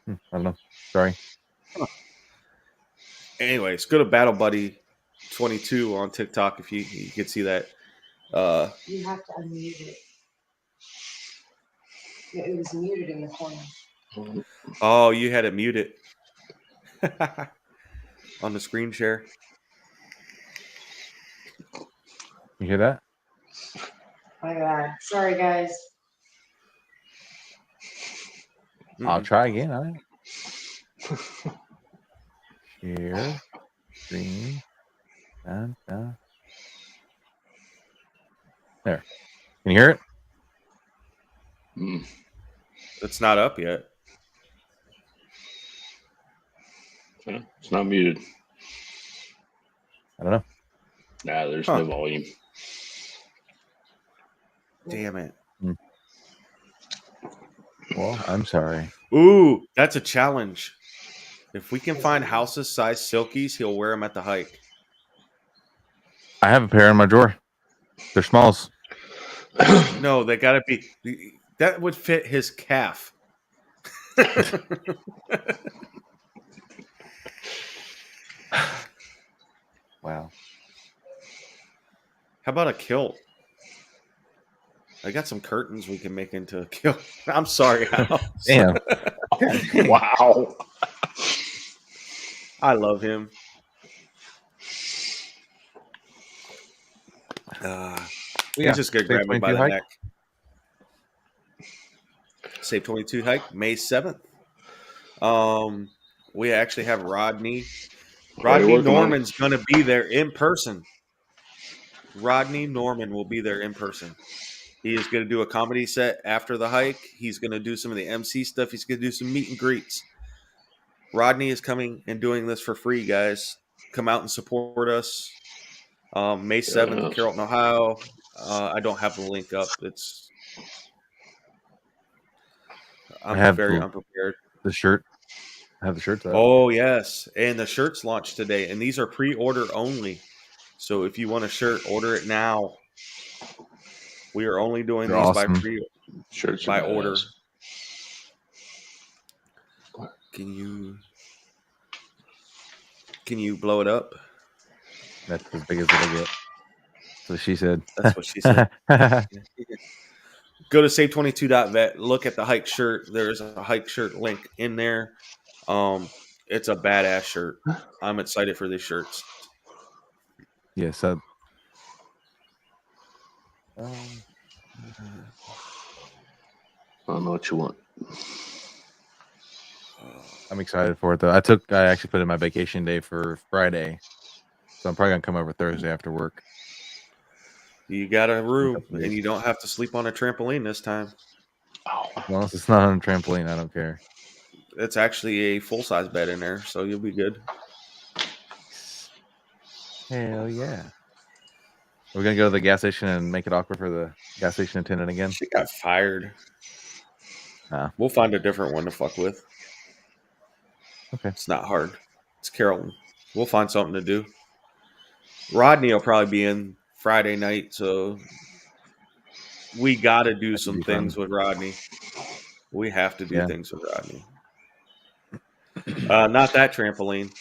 I don't know. Sorry. Anyways, go to Battle Buddy 22 on TikTok if you can see that. You have to unmute it. Yeah, it was muted in the corner. Oh, you had it muted on the screen share. You hear that? My God. Sorry, guys. I'll try again. All right. Share. Screen. There. Can you hear it? It's not up yet. It's not muted. I don't know. Nah, there's no volume. Damn it. Well, I'm sorry. Ooh, that's a challenge. If we can find houses size silkies, he'll wear them at the hike. I have a pair in my drawer. They're smalls. No, they gotta be. That would fit his calf. Wow. How about a kilt? I got some curtains we can make into a kilt. I'm sorry, House. Damn. Wow. I love him. He's just gonna grab me by the neck. Save 22 hike, May 7th. We actually have Rodney. Rodney Norman's going to be there in person. Rodney Norman will be there in person. He is going to do a comedy set after the hike. He's going to do some of the MC stuff. He's going to do some meet and greets. Rodney is coming and doing this for free, guys. Come out and support us. May 7th, Carrollton, Ohio. I don't have the link up. I'm very unprepared. The shirt. I have the shirts up. Oh, yes. And the shirts launched today. And these are pre-order only. So if you want a shirt, order it now. We are only doing these awesome. by order. Can you blow it up? That's as big as it'll get. That's what she said. That's what she said. Go to save22.vet. Look at the hike shirt. There's a hike shirt link in there. It's a badass shirt. I'm excited for these shirts. Yes. I don't know what you want. I'm excited for it though. I actually put in my vacation day for Friday, so I'm probably gonna come over Thursday after work. You got a room, and you don't have to sleep on a trampoline this time. Oh, as long as it's not on a trampoline, I don't care. It's actually a full-size bed in there, so you'll be good. Hell yeah. We're going to go to the gas station and make it awkward for the gas station attendant again? She got fired. We'll find a different one to fuck with. Okay. It's not hard. It's Carrollton. We'll find something to do. Rodney will probably be in Friday night, so we got to do some things with Rodney. We have to do things with Rodney. Not that trampoline.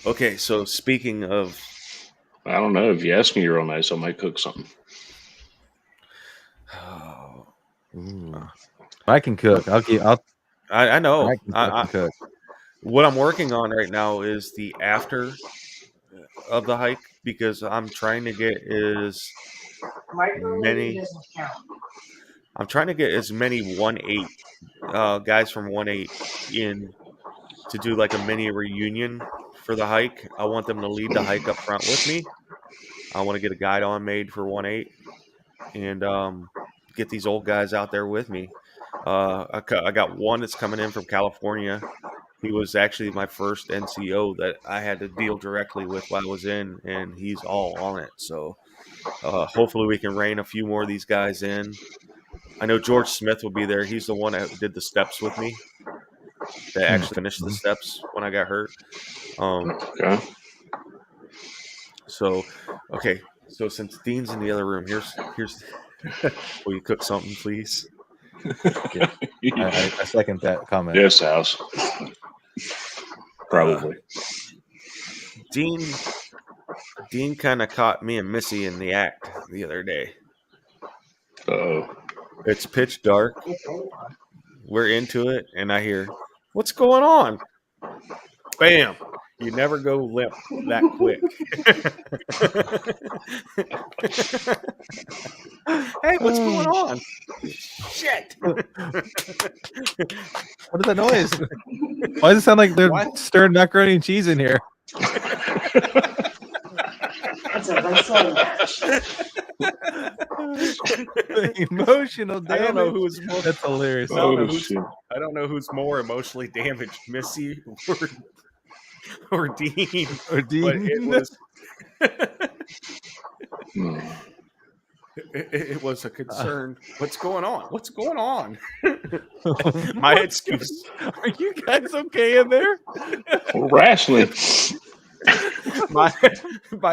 Okay, so speaking of, I don't know. If you ask me real nice, I might cook something. I can cook. I know. I can cook. What I'm working on right now is the after of the hike because I'm trying to get as Microwave doesn't count. I'm trying to get as many 1-8 guys from 1-8 in to do like a mini reunion for the hike. I want them to lead the hike up front with me. I want to get a guide on made for 1-8 and get these old guys out there with me. I got one that's coming in from California. He was actually my first NCO that I had to deal directly with while I was in, and he's all on it. So hopefully we can rein a few more of these guys in. I know George Smith will be there. He's the one that did the steps with me. That actually finished the steps when I got hurt. Okay. So since Dean's in the other room, here's. Will you cook something, please? Yeah. I second that comment. Yes, house. Probably. Dean kind of caught me and Missy in the act the other day. Uh-oh. It's pitch dark. We're into it, and I hear, "What's going on?" Bam! You never go limp that quick. Hey, what's going on? Shit! What is that noise? Why does it sound like they're stirring macaroni and cheese in here? That's a wrestling match. Emotional damage. I don't know who's more. That's hilarious. I don't know who's more emotionally damaged, Missy or Dean. Or Dean. But it was. It was a concern. What's going on? What's going on? My excuse. Are you guys okay in there? We're wrestling. My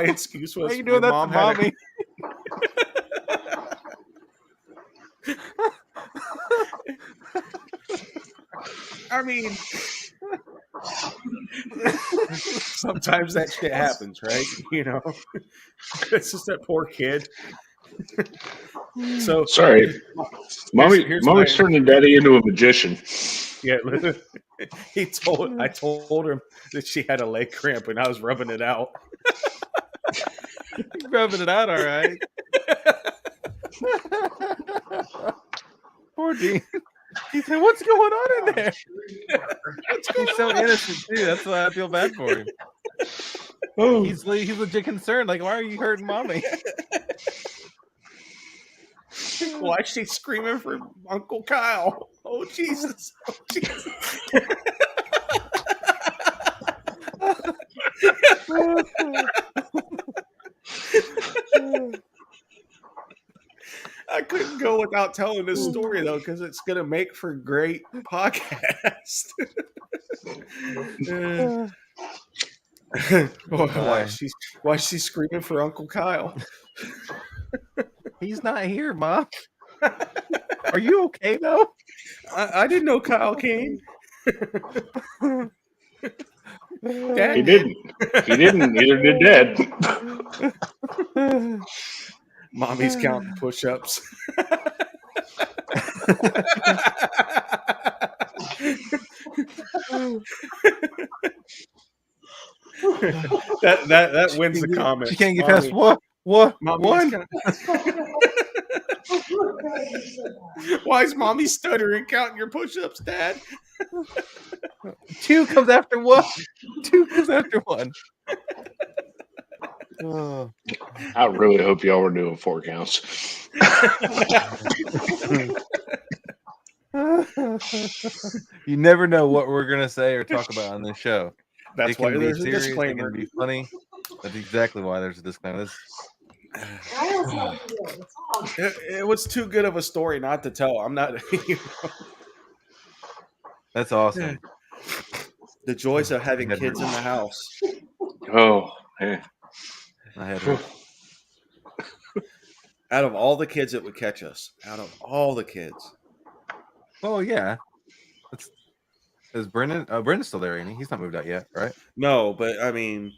excuse was. Why are you doing that to mommy? I mean, sometimes that shit happens, right? You know, it's just that poor kid. So sorry, mommy's turning daddy into a magician. Yeah, I told him that she had a leg cramp, and I was rubbing it out. Rubbing it out, all right. Poor Dean. He said, "What's going on in there?" He's so innocent too. That's why I feel bad for him. Oh, he's legit concerned. Like, why are you hurting mommy? Why is she screaming for Uncle Kyle? Oh Jesus! Oh, Jesus. I couldn't go without telling this story though, because it's gonna make for great podcast. Why is she screaming for Uncle Kyle? He's not here, Mom. Are you okay though? I didn't know Kyle came. Dad? He didn't. Neither did Dad. Mommy's counting push-ups. that wins the comment. She can't get past what? One. Why is mommy stuttering counting your push-ups, Dad? 2 comes after 1. 2 comes after 1. Oh. I really hope y'all were doing 4 counts. You never know what we're gonna say or talk about on this show. That's why there's a disclaimer. It can be funny. That's exactly why there's a disclaimer. It was too good of a story not to tell. I'm not. That's awesome. The joys of having kids in the house. Oh, yeah. I had out of all the kids that would catch us, out of all the kids. Oh yeah, Is Brendan? Brendan's still there, ain't he? He's not moved out yet, right? No, but I mean,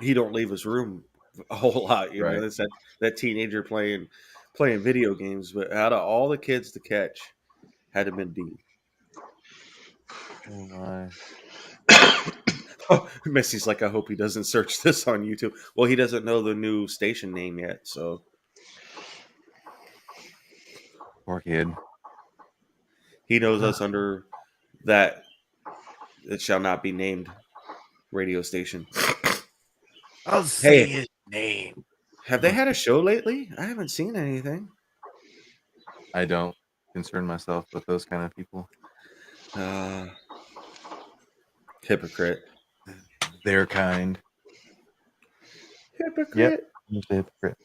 he don't leave his room a whole lot. You know, Right. it's that teenager playing video games. But out of all the kids to catch, had to been Dean. Oh my. Oh, Missy's like, I hope he doesn't search this on YouTube. Well, he doesn't know the new station name yet, so Poor kid. he knows us under that it shall not be named radio station. I'll say his name. Have they had a show lately? I haven't seen anything. I don't concern myself with those kind of people. Hypocrite. Their kind. Hypocrite. Yep. He's a hypocrite.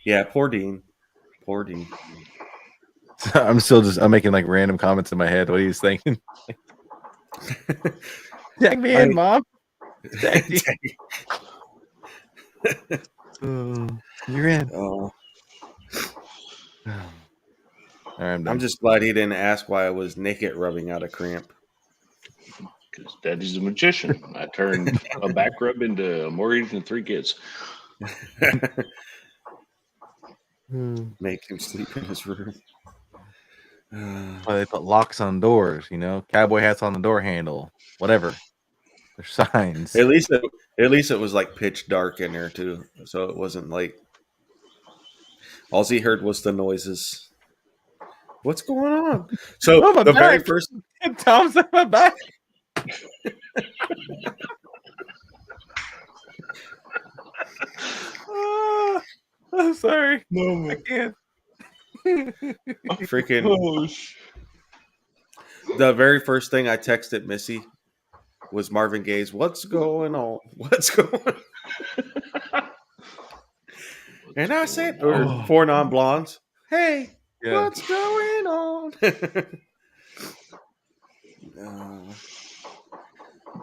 Yeah, poor Dean. Poor Dean. I'm making like random comments in my head. What are you thinking? Tag me in, Mom. Tag me. You're in. Oh. All right, I'm just glad he didn't ask why I was naked rubbing out a cramp. Because Daddy's a magician. I turned a back rub into a mortgage and 3 kids. Make him sleep in his room. Why they put locks on doors, you know, cowboy hats on the door handle, whatever. There's signs. At least it was like pitch dark in there too, so it wasn't like all he heard was the noises. What's going on? So the very first Tom's on my back. I'm sorry. No, I can't. Freaking the very first thing I texted Missy was Marvin Gaye's "What's Going On? What's Going on?" And I said, or 4 Non-Blondes, "Hey, what's going on?"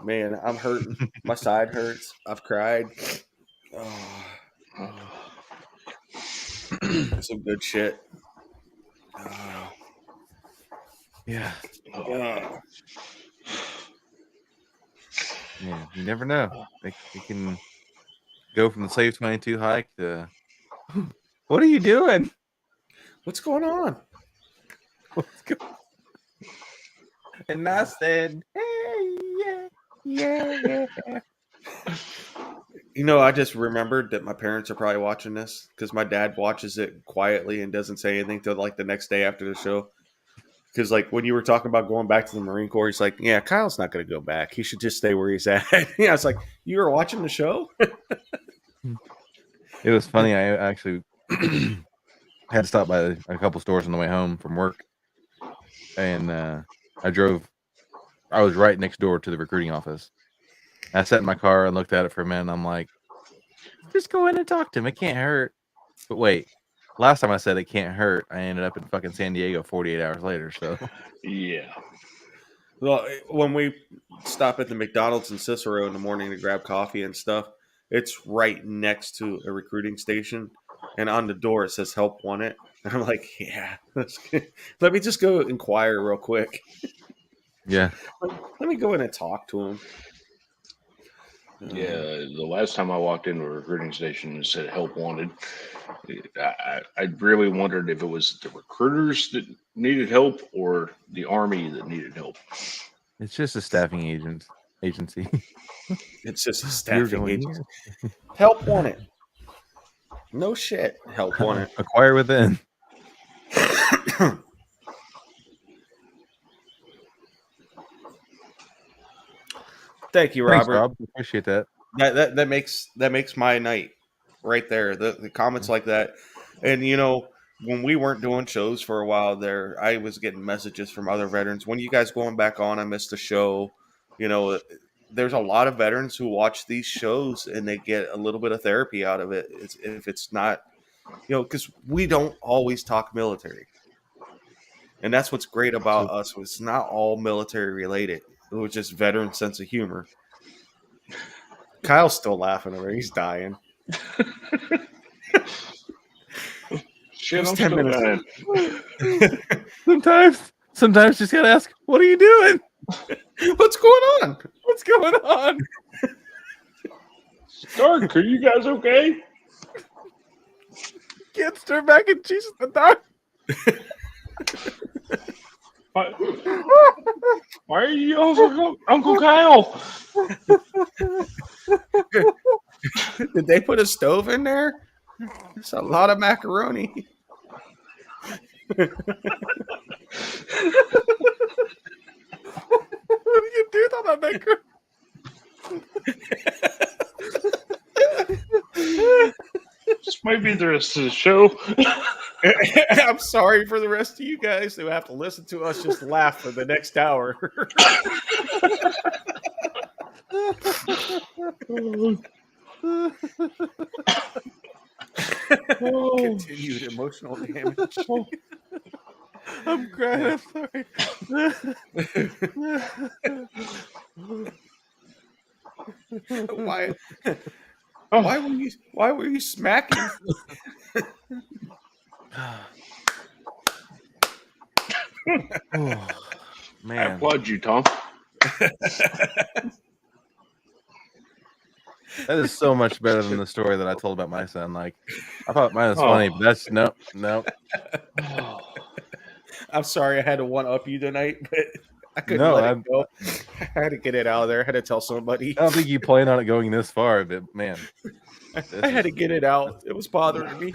Man, I'm hurting. My side hurts. I've cried. Some good shit. Yeah. Yeah. Yeah, you never know. They can go from the Slave 22 hike to. What are you doing? What's going on? What's going? And I said, "Hey, yeah." You know, I just remembered that my parents are probably watching this because my dad watches it quietly and doesn't say anything till like the next day after the show. Because like when you were talking about going back to the Marine Corps, he's like, "Yeah, Kyle's not going to go back. He should just stay where he's at." Yeah, it's like, you were watching the show. It was funny. I actually had to stop by a couple stores on the way home from work, and I was right next door to the recruiting office. I sat in my car and looked at it for a minute. And I'm like, just go in and talk to him. It can't hurt. But wait, last time I said it can't hurt, I ended up in fucking San Diego 48 hours later. So yeah. Well, when we stop at the McDonald's in Cicero in the morning to grab coffee and stuff, it's right next to a recruiting station, and on the door it says "Help Wanted." And I'm like, yeah, let me just go inquire real quick. yeah, let me go in and talk to him. Yeah, the last time I walked into a recruiting station and said "Help Wanted," I really wondered if it was the recruiters that needed help or the Army that needed help. it's just a staffing agency. It's just a staffing agency. Help Wanted. No shit. Help Wanted. Acquire within. Thank you, Robert. Thanks, Rob. Appreciate that. That makes my night right there. The comments like that, and you know, when we weren't doing shows for a while there, I was getting messages from other veterans. When you guys going back on, I missed the show. You know, there's a lot of veterans who watch these shows and they get a little bit of therapy out of it. If it's not, you know, because we don't always talk military, and that's what's great about us. It's not all military related. It was just veteran sense of humor. Kyle's still laughing over. He's dying. Shit, I'm 10 minutes. Sometimes just gotta ask, what are you doing? What's going on? What's going on? Stark, are you guys okay? Can't stir mac and cheese in the dark. Why are you yelling, Uncle Kyle? Did they put a stove in there? It's a lot of macaroni. What do you do on that macaroni? This might be the rest of the show. I'm sorry for the rest of you guys who have to listen to us just laugh for the next hour. Continued emotional damage. I'm crying. I'm sorry. Why were you smacking? Oh, I man. applaud you, Tom. That is so much better than the story that I told about my son. Like, I thought mine was funny, but that's no. I'm sorry I had to one up you tonight, but I couldn't let it go. I had to get it out of there. I had to tell somebody. I don't think you planned on it going this far, but man, I had to get it out. It was bothering me.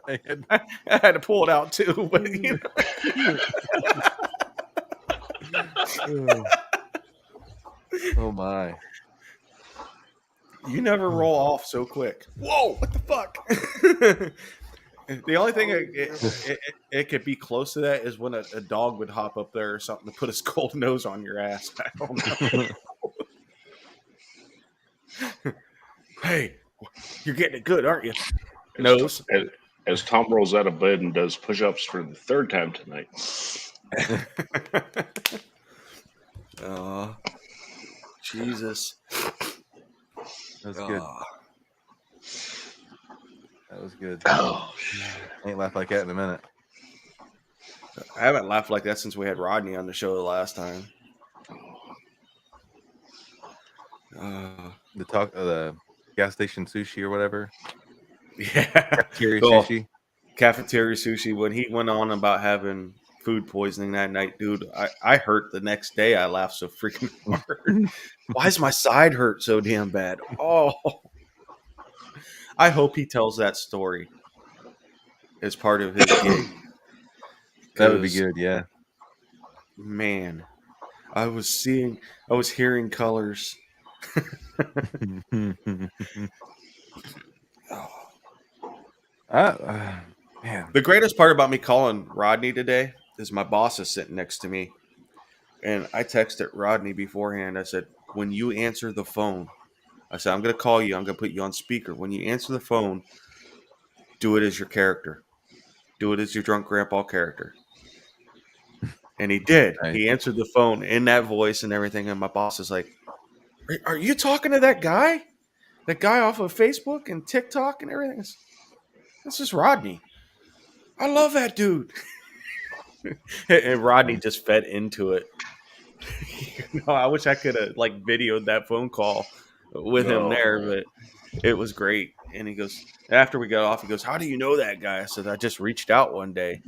I had to pull it out too, but you know. Oh my. You never roll off so quick. Whoa, what the fuck? The only thing it could be close to that is when a dog would hop up there or something to put his cold nose on your ass. I don't know. Hey, you're getting it good, aren't you? Nose. As Tom rolls out of bed and does push-ups for the third time tonight. Jesus. That was good. That was good. Oh, I ain't laughed like that in a minute. I haven't laughed like that since we had Rodney on the show the last time. The gas station sushi or whatever. Yeah. Cafeteria sushi. Cafeteria sushi. When he went on about having food poisoning that night, dude, I hurt the next day. I laughed so freaking hard. Why does my side hurt so damn bad? Oh, I hope he tells that story as part of his gig. That would be good, yeah. Man, I was hearing colors. Man. The greatest part about me calling Rodney today is my boss is sitting next to me. And I texted Rodney beforehand. I said, when you answer the phone, I said, I'm going to call you. I'm going to put you on speaker. When you answer the phone, do it as your character. Do it as your drunk grandpa character. And he did. Right. He answered the phone in that voice and everything. And my boss is like, are you talking to that guy? That guy off of Facebook and TikTok and everything? This is Rodney. I love that dude. And Rodney just fed into it. I wish I could have videoed that phone call with him there, but it was great. And he goes, after we got off, he goes, how do you know that guy? I said, I just reached out one day,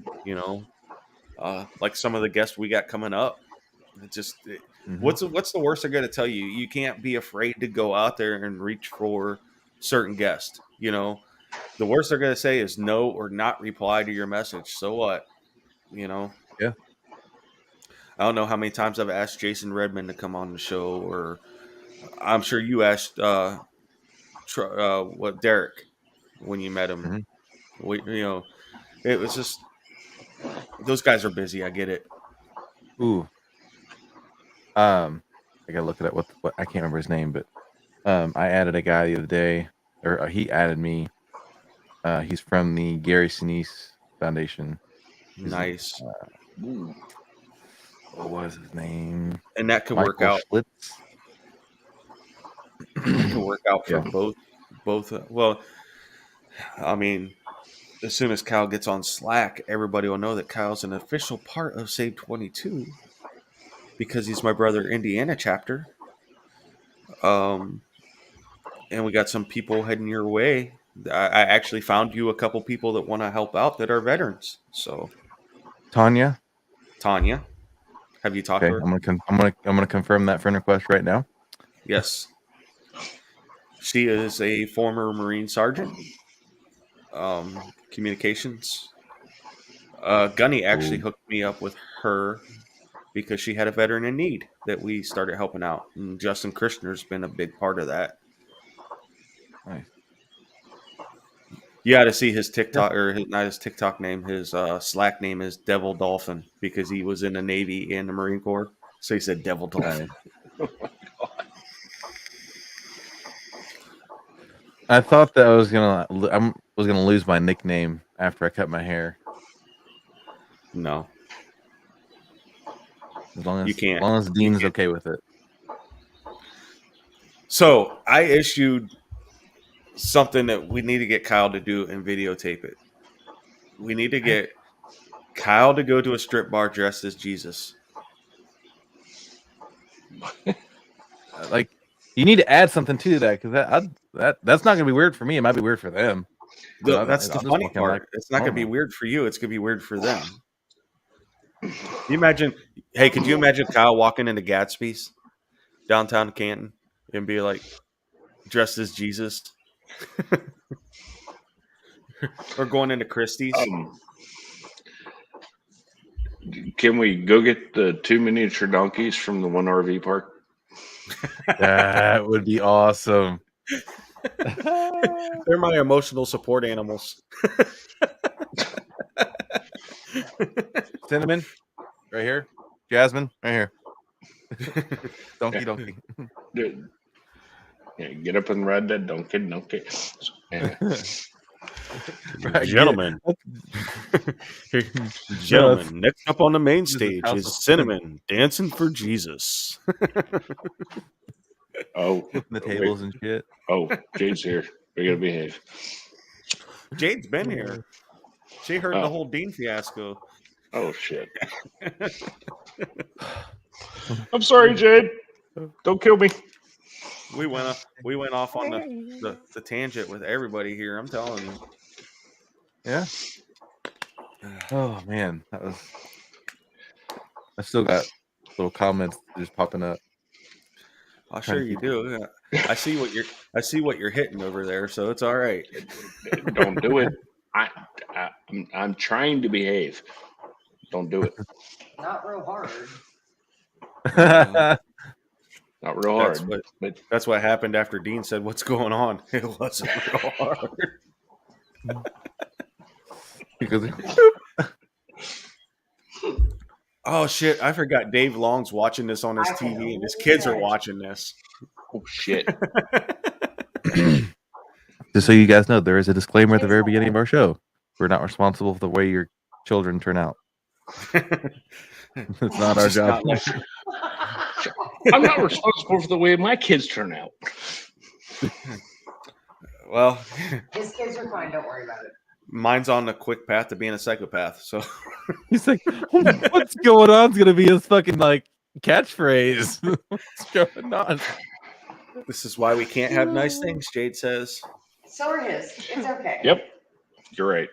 like some of the guests we got coming up. What's the worst they're going to tell you? You can't be afraid to go out there and reach for certain guests. The worst they're going to say is no or not reply to your message. So what? Yeah. I don't know how many times I've asked Jason Redmond to come on the show, or I'm sure you asked Derek when you met him. Mm-hmm. It was just those guys are busy. I get it. Ooh. I gotta look at what I can't remember his name, but I added a guy the other day, or he added me. He's from the Gary Sinise Foundation. Nice. What was his name? And that could Michael work out. Schlitz. It could work out for both. Well, I mean, as soon as Kyle gets on Slack, everybody will know that Kyle's an official part of Save 22 because he's my brother Indiana chapter. And we got some people heading your way. I actually found you a couple people that want to help out that are veterans. So Tanya. Tanya, have you talked Okay, to her? I'm gonna confirm that friend request right now. Yes. She is a former Marine sergeant. Communications. Gunny actually hooked me up with her because she had a veteran in need that we started helping out. And Justin Christner's been a big part of that. Nice. You got to see his TikTok, or not his TikTok name, his Slack name is Devil Dolphin because he was in the Navy and the Marine Corps. So he said Devil Dolphin. Nice. I thought that I was gonna lose my nickname after I cut my hair. No. As long as You can't. As long as Dean's okay with it. So I issued something that we need to get Kyle to do and videotape it. We need to get Kyle to go to a strip bar dressed as Jesus. Like, you need to add something to that because that's not gonna be weird for me. It might be weird for them. That's the funny part. It's not going to be weird for you. It's going to be weird for them. You imagine? Hey, could you imagine Kyle walking into Gatsby's downtown Canton and be like dressed as Jesus, or going into Christie's? Can we go get the 2 miniature donkeys from the one RV park? That would be awesome. They're my emotional support animals. Cinnamon, right here. Jasmine, right here. Donkey. Dude. Yeah, get up and ride that donkey. Yeah. Right, gentlemen, next up on the main stage is Cinnamon dancing for Jesus. Oh, the tables and shit. Oh, Jade's here. We gotta behave. Jade's been here. She heard the whole Dean fiasco. Oh shit! I'm sorry, Jade. Don't kill me. We went off on the tangent with everybody here. I'm telling you. Yeah. Oh man, that was. I still got little comments just popping up. I'm sure you do. Yeah. I see what you're hitting over there, so it's all right. Don't do it. I'm trying to behave. Don't do it. Not real hard. Not real hard. That's what happened after Dean said, "What's going on?" It wasn't real hard. Because oh shit! I forgot Dave Long's watching this on his TV, and his kids are watching this. Oh shit! Just so you guys know, there is a disclaimer at the very beginning of our show. We're not responsible for the way your children turn out. It's not our job. I'm not responsible for the way my kids turn out. Well, his kids are fine. Don't worry about it. Mine's on the quick path to being a psychopath. So he's like, "What's going on?" It's gonna be his fucking like catchphrase. What's going on? This is why we can't have nice things, Jade says. So are his. It's okay. Yep, you're right.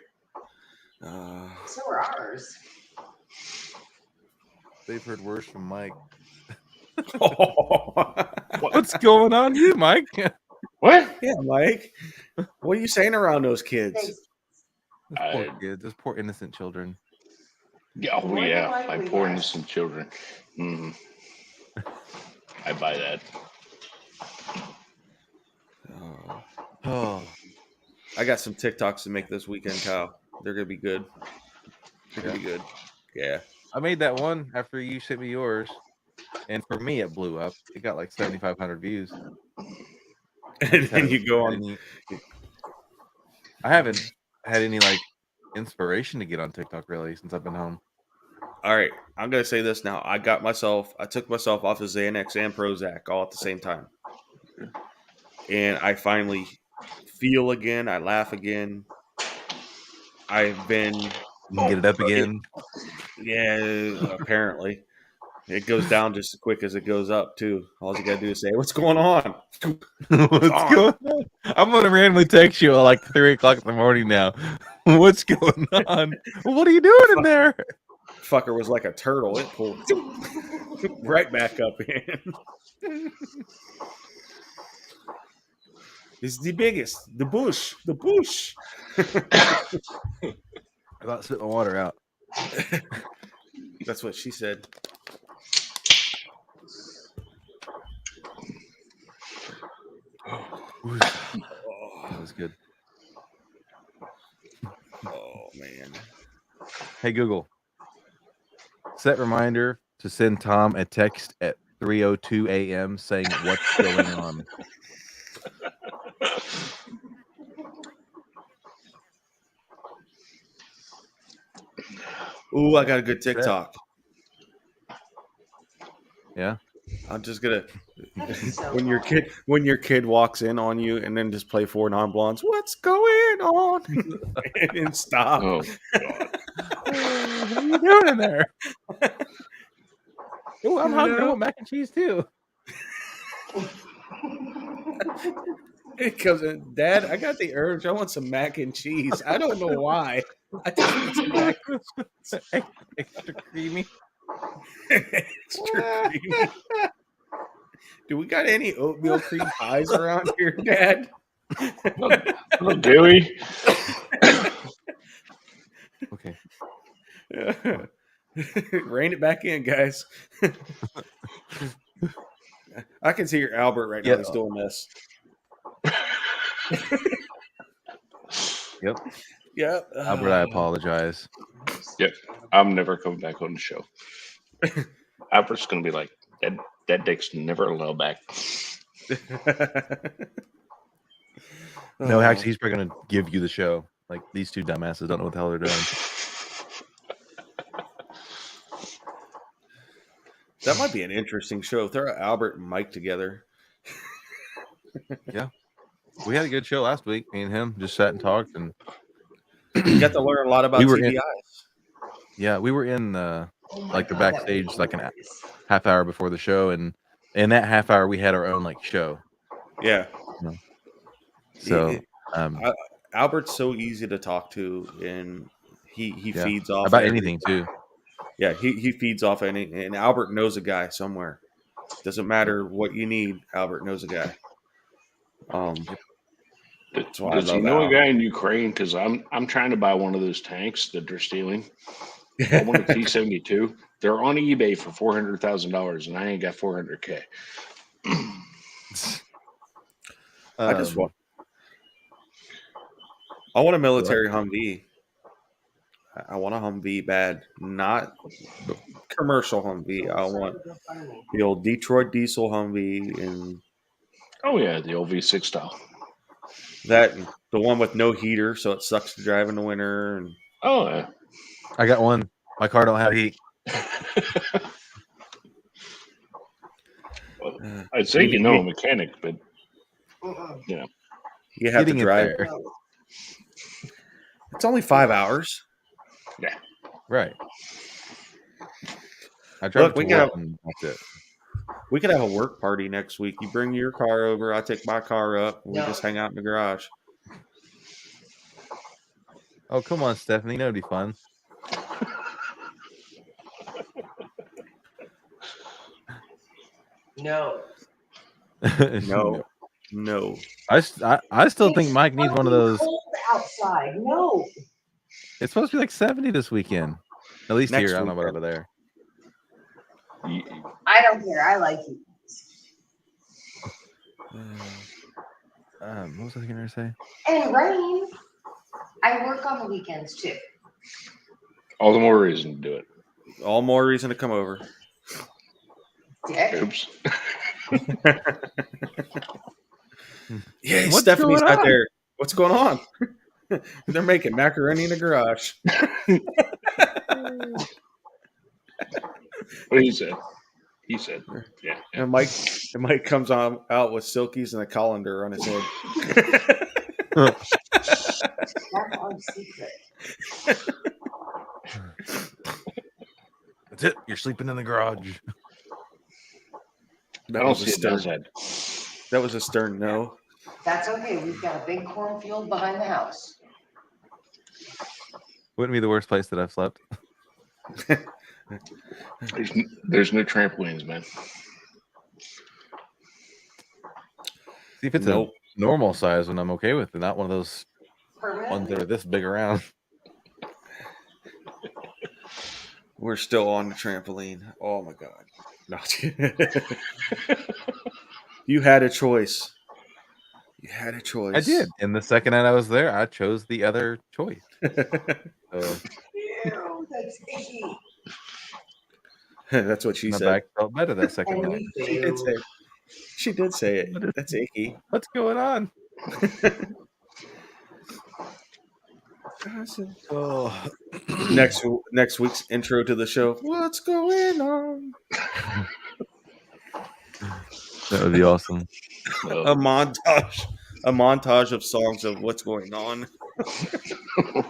So are ours. They've heard worse from Mike. Oh. What's going on here, Mike? What? Yeah, Mike. What are you saying around those kids? Poor kids, those poor innocent children. Oh yeah, my poor innocent children. Mm. I buy that. Oh. I got some TikToks to make this weekend, Kyle. They're gonna be good. They're gonna be good. Yeah. I made that one after you sent me yours, and for me it blew up. It got like 7,500 views. And then you go on. I haven't had any like inspiration to get on TikTok really since I've been home. All right, I'm gonna say this now. I took myself off of Xanax and Prozac all at the same time, and I finally feel again. I laugh again. I've been. You can get it up again. Yeah, apparently. It goes down just as quick as it goes up, too. All you got to do is say, "What's going on?" What's going on? I'm going to randomly text you at like 3 o'clock in the morning now. What's going on? What are you doing in there? Fucker was like a turtle. It pulled right back up in. It's the biggest. The bush. The bush. About spitting the water out. That's what she said. That was good. Oh, man. Hey, Google. Set reminder to send Tom a text at 3:02 a.m. saying what's going on. Ooh, I got a good TikTok. Yeah. I'm just gonna when your kid walks in on you and then just play 4 non-blondes. What's going on? and stop. Oh, God. What are you doing in there? Oh, I'm hungry. I want mac and cheese too. It comes in, Dad, I got the urge. I want some mac and cheese. I don't know why. I just want some mac and cheese. Extra creamy. Extra creamy. Do we got any oatmeal cream pies around here, Dad? Oh, do we? Okay. Rein it back in, guys. I can see your Albert right now. Yeah. He's doing this. Yep. Yep. Albert, I apologize. Yep. I'm never coming back on the show. Albert's going to be like, that dick's never allowed back. No, actually, he's probably going to give you the show. Like, these two dumbasses don't know what the hell they're doing. That might be an interesting show. Throw Albert and Mike together. Yeah. We had a good show last week. Me and him just sat and talked. And You got to learn a lot about TBIs. We were in like the backstage like a half hour before the show. And in that half hour, we had our own like show. Yeah. So Albert's so easy to talk to, and he feeds off about anything too. Yeah, he feeds off anything, and Albert knows a guy somewhere. Doesn't matter what you need, Albert knows a guy. Does he know a guy in Ukraine? Because I'm trying to buy one of those tanks that they're stealing. I want a T-72. They're on eBay for $400,000, and I ain't got $400K. I want a military Humvee. I want a Humvee bad, not commercial Humvee. I want the old Detroit diesel Humvee and oh yeah, the old V6 style. That the one with no heater, so it sucks to drive in the winter. And oh yeah, I got one. My car don't have heat. Well, I'd say you know a mechanic, but you know you have to drive. It's only 5 hours. Yeah, right. I drive. Look, that's it. We could have a work party next week. You bring your car over, I take my car up, and we just hang out in the garage. Oh, come on, Stephanie. That would be fun. No. No. I still think Mike needs one of those. Cold outside. No. It's supposed to be like 70 this weekend. At least Next here. I don't know about weekend. over there. I don't care. I like you. What was I going to say? And rain. I work on the weekends too. all the more reason to do it. All more reason to come over. Yeah. Oops. Yeah, What's Stephanie's going out on? there. What's going on? They're making macaroni in the garage. What he said. He said, yeah. And Mike comes out with silkies and a colander on his head. That's our secret. That's it. You're sleeping in the garage. That I don't was a see it stern. does That was a stern no. That's okay. We've got a big cornfield behind the house. Wouldn't be the worst place that I've slept. There's no trampolines, man. See, if it's a normal size one, I'm okay with it. Not one of those ones that are this big around. We're still on the trampoline. Oh my god. No. You had a choice. You had a choice. I did. And the second night I was there, I chose the other choice. So Ew, that's icky. That's what she my said. back felt better that second And night. She did say it. That's icky. What's going on? Oh. Next week's intro to the show. What's going on? That would be awesome. A montage of songs of what's going on.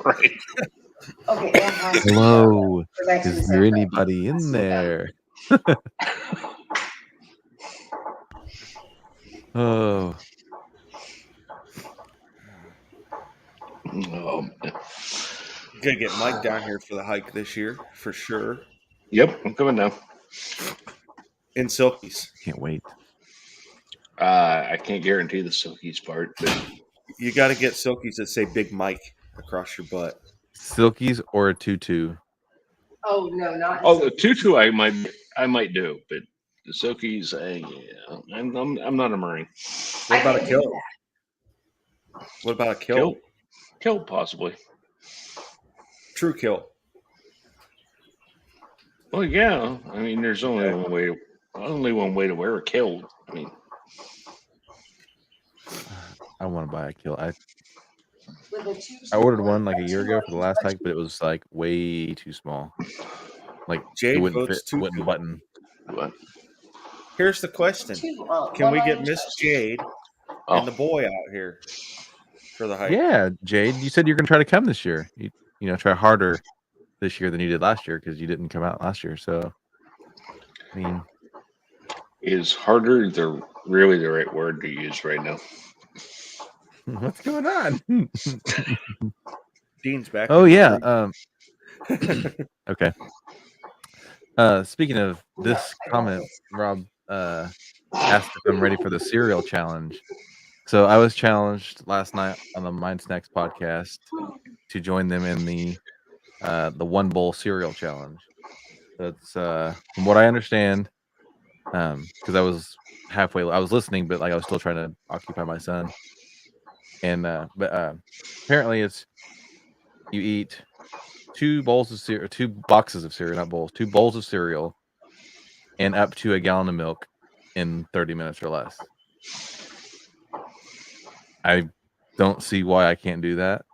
Right. Okay. Hello. Is there anybody in there? Oh. Gonna get Mike down here for the hike this year for sure. Yep, I'm coming down. In Silkies. Can't wait. I can't guarantee the Silkies part, but You got to get Silkies that say Big Mike across your butt. Silkies or a tutu? Oh no, not. the tutu I might do, but the Silkies, yeah, I'm not a Marine. What about a kilt? What about a kilt? Kilt, possibly. True kilt. Well, yeah. I mean, there's only one way to wear a kilt. I mean, I want to buy a kilt. I ordered one like a year ago for the last hike, but it was like way too small. Like Jade it wouldn't votes fit, wouldn't button. what? Here's the question: can we get Miss Jade and the boy out here for the hike? Yeah, Jade, you said you're gonna try to come this year. You try harder this year than you did last year because you didn't come out last year. So, I mean, Is harder really the right word to use right now? what's going on? Dean's back. Oh yeah. Okay. Speaking of this comment, Rob asked if I'm ready for the cereal challenge. So I was challenged last night on the Mind Snacks podcast to join them in the one bowl cereal challenge. That's from what I understand, because I was I was listening, but like I was still trying to occupy my son. And but apparently it's you eat 2 bowls of cereal, 2 boxes of cereal, not bowls, 2 bowls of cereal, and up to a gallon of milk in 30 minutes or less. I don't see why I can't do that.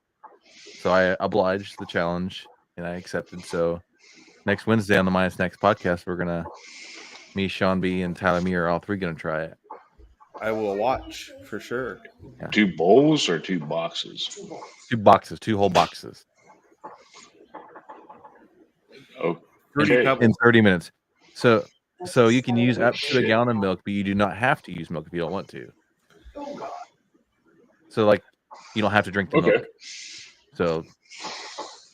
So I obliged the challenge and I accepted. So next Wednesday on the Minus Next podcast, me, Sean B, and Tyler Me are all 3 gonna try it. I will watch for sure. Yeah. 2 bowls or 2 boxes? 2 boxes, 2 whole boxes. Okay. In 30 minutes. So you can use up to a gallon of milk, but you do not have to use milk if you don't want to. So like you don't have to drink the milk. So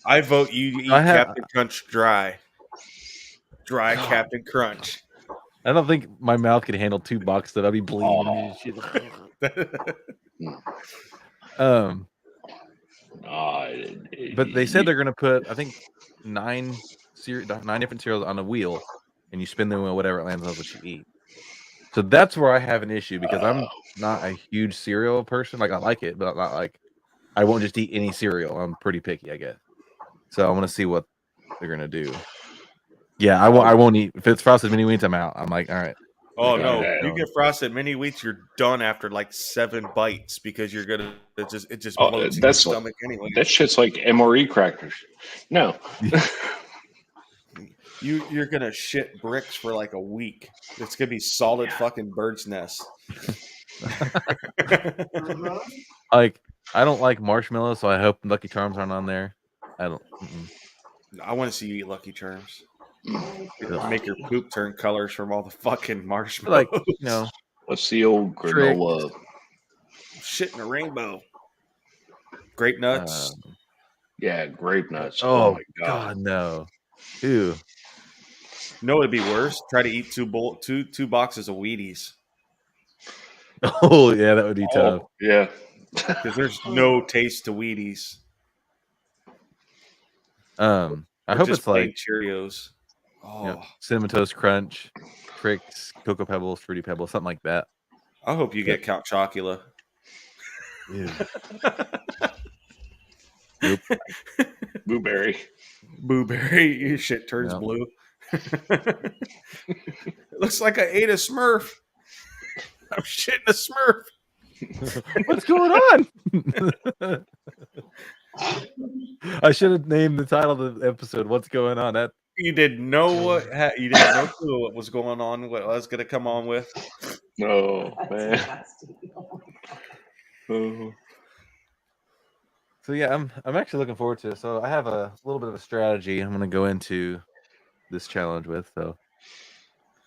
I vote you eat Captain Crunch dry. Dry Captain Crunch. I don't think my mouth could handle 2 boxes. That I'd be bleeding. But they said they're gonna put, I think, 9 different cereals on a wheel, and you spin them wheel, whatever it lands on, what you eat. So that's where I have an issue because I'm not a huge cereal person. Like I like it, but I'm not like I won't just eat any cereal. I'm pretty picky, I guess. So I want to see what they're gonna do. Yeah, I won't eat if it's Frosted Mini Wheats. I'm out. I'm like, all right. Oh no! You get Frosted Mini Wheats, you're done after like 7 bites because you're gonna it just bloats in your stomach anyway. That shit's like MRE crackers. No. You're gonna shit bricks for like a week. It's gonna be solid fucking bird's nest. Like I don't like marshmallows, so I hope Lucky Charms aren't on there. I don't. I want to see you eat Lucky Charms. Ugh. Make your poop turn colors from all the fucking marshmallows. Like, What's the old Trick. granola? Shit in a rainbow. Grape nuts. Yeah, grape nuts. Oh, my God, no. Ew. No, it'd be worse. Try to eat two boxes of Wheaties. Oh, yeah, that would be tough. Yeah. Because there's no taste to Wheaties. I Or hope just it's plain like Cheerios. Oh, Cinnamon Toast Crunch, Tricks, Cocoa Pebbles, Fruity Pebbles, something like that. I hope you get Count Chocula. Ew. Nope. Blueberry. Blueberry, your shit turns No. blue. It looks like I ate a Smurf. I'm shitting a Smurf. What's going on? I should have named the title of the episode. What's going on? That You didn't know you didn't know clue what was going on. What I was going to come on with. Oh, man. So yeah, I'm actually looking forward to it. So I have a little bit of a strategy I'm going to go into this challenge with. So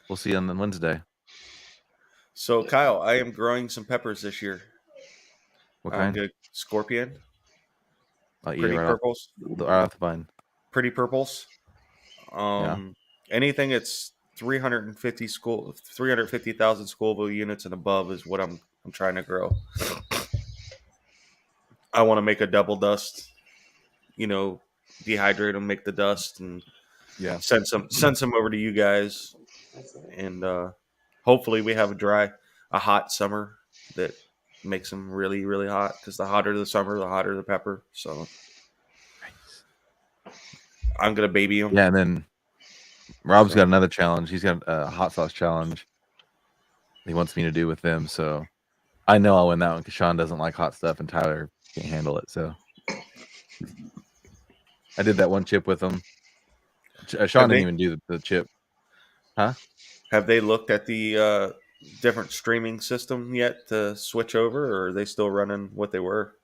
we'll see you on Wednesday. So Kyle, I am growing some peppers this year. What I'm kind? good. Scorpion. I'll eat Pretty it purples. right off the vine. Pretty purples. Anything that's 350,000 Scoville units and above is what I'm trying to grow. I want to make a double dust, dehydrate them, make the dust, and send some over to you guys, and hopefully we have a hot summer that makes them really, really hot. Because the hotter the summer, the hotter the pepper. So I'm gonna baby them. Yeah, and then Rob's got another challenge. He's got a hot sauce challenge he wants me to do with them. So I know I'll win that one because Sean doesn't like hot stuff and Tyler can't handle it. So I did that one chip with him. Sean didn't even do the chip. Huh? Have they looked at the different streaming system yet to switch over, or are they still running what they were?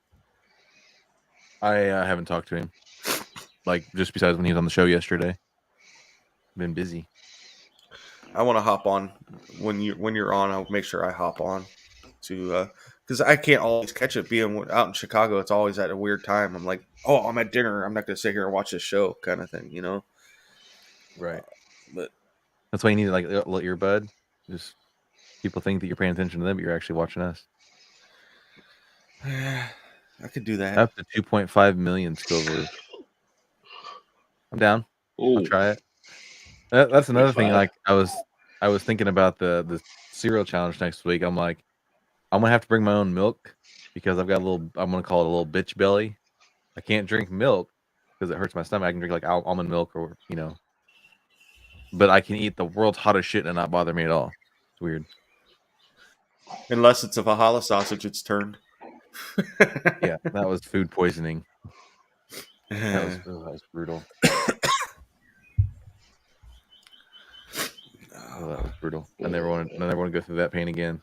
I haven't talked to him. Like, just besides when he was on the show yesterday. Been busy. I want to hop on when you're on. I'll make sure I hop on to because I can't always catch it. Being out in Chicago, it's always at a weird time. I'm like, oh, I'm at dinner. I'm not going to sit here and watch this show, kind of thing, Right. But that's why you need like a little earbud. Just people think that you're paying attention to them, but you're actually watching us. I could do that. Up to 2.5 million Scoville. I'm down. Ooh. I'll try it. That's another thing. Like I was thinking about the cereal challenge next week. I'm like, I'm gonna have to bring my own milk because I've got I'm gonna call it a little bitch belly. I can't drink milk because it hurts my stomach. I can drink like almond milk or but I can eat the world's hottest shit and not bother me at all. It's weird. Unless it's a Valhalla sausage, it's turned. Yeah, that was food poisoning. That was brutal. Oh, that was brutal. I never want to go through that pain again.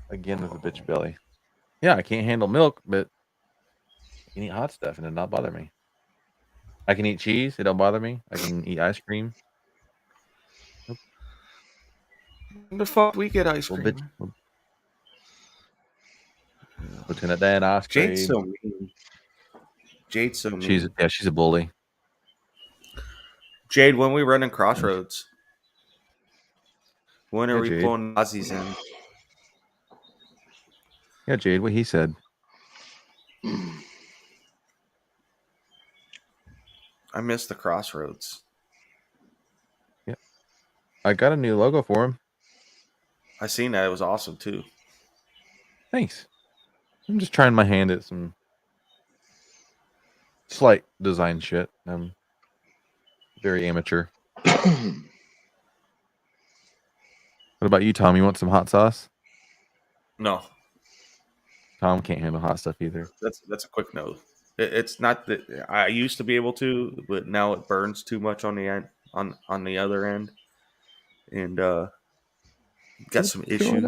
Again with the bitch belly. Yeah, I can't handle milk, but I can eat hot stuff and it not bother me. I can eat cheese, it don't bother me. I can eat ice cream. Nope. The fuck we get ice cream? Bitch. Lieutenant Dan ice cream. Jade's so mean. She's a bully. Jade, when we run in Crossroads, when are we Jade. pulling Aussies in? Yeah, Jade, what he said. I miss the Crossroads. Yeah. I got a new logo for him. I seen that. It was awesome too. Thanks. I'm just trying my hand at some slight design shit. I'm very amateur. What about you, Tom? You want some hot sauce? No. Tom can't handle hot stuff either. That's a quick no. It's not that I used to be able to, but now it burns too much on the end, on the other end. and got some issues.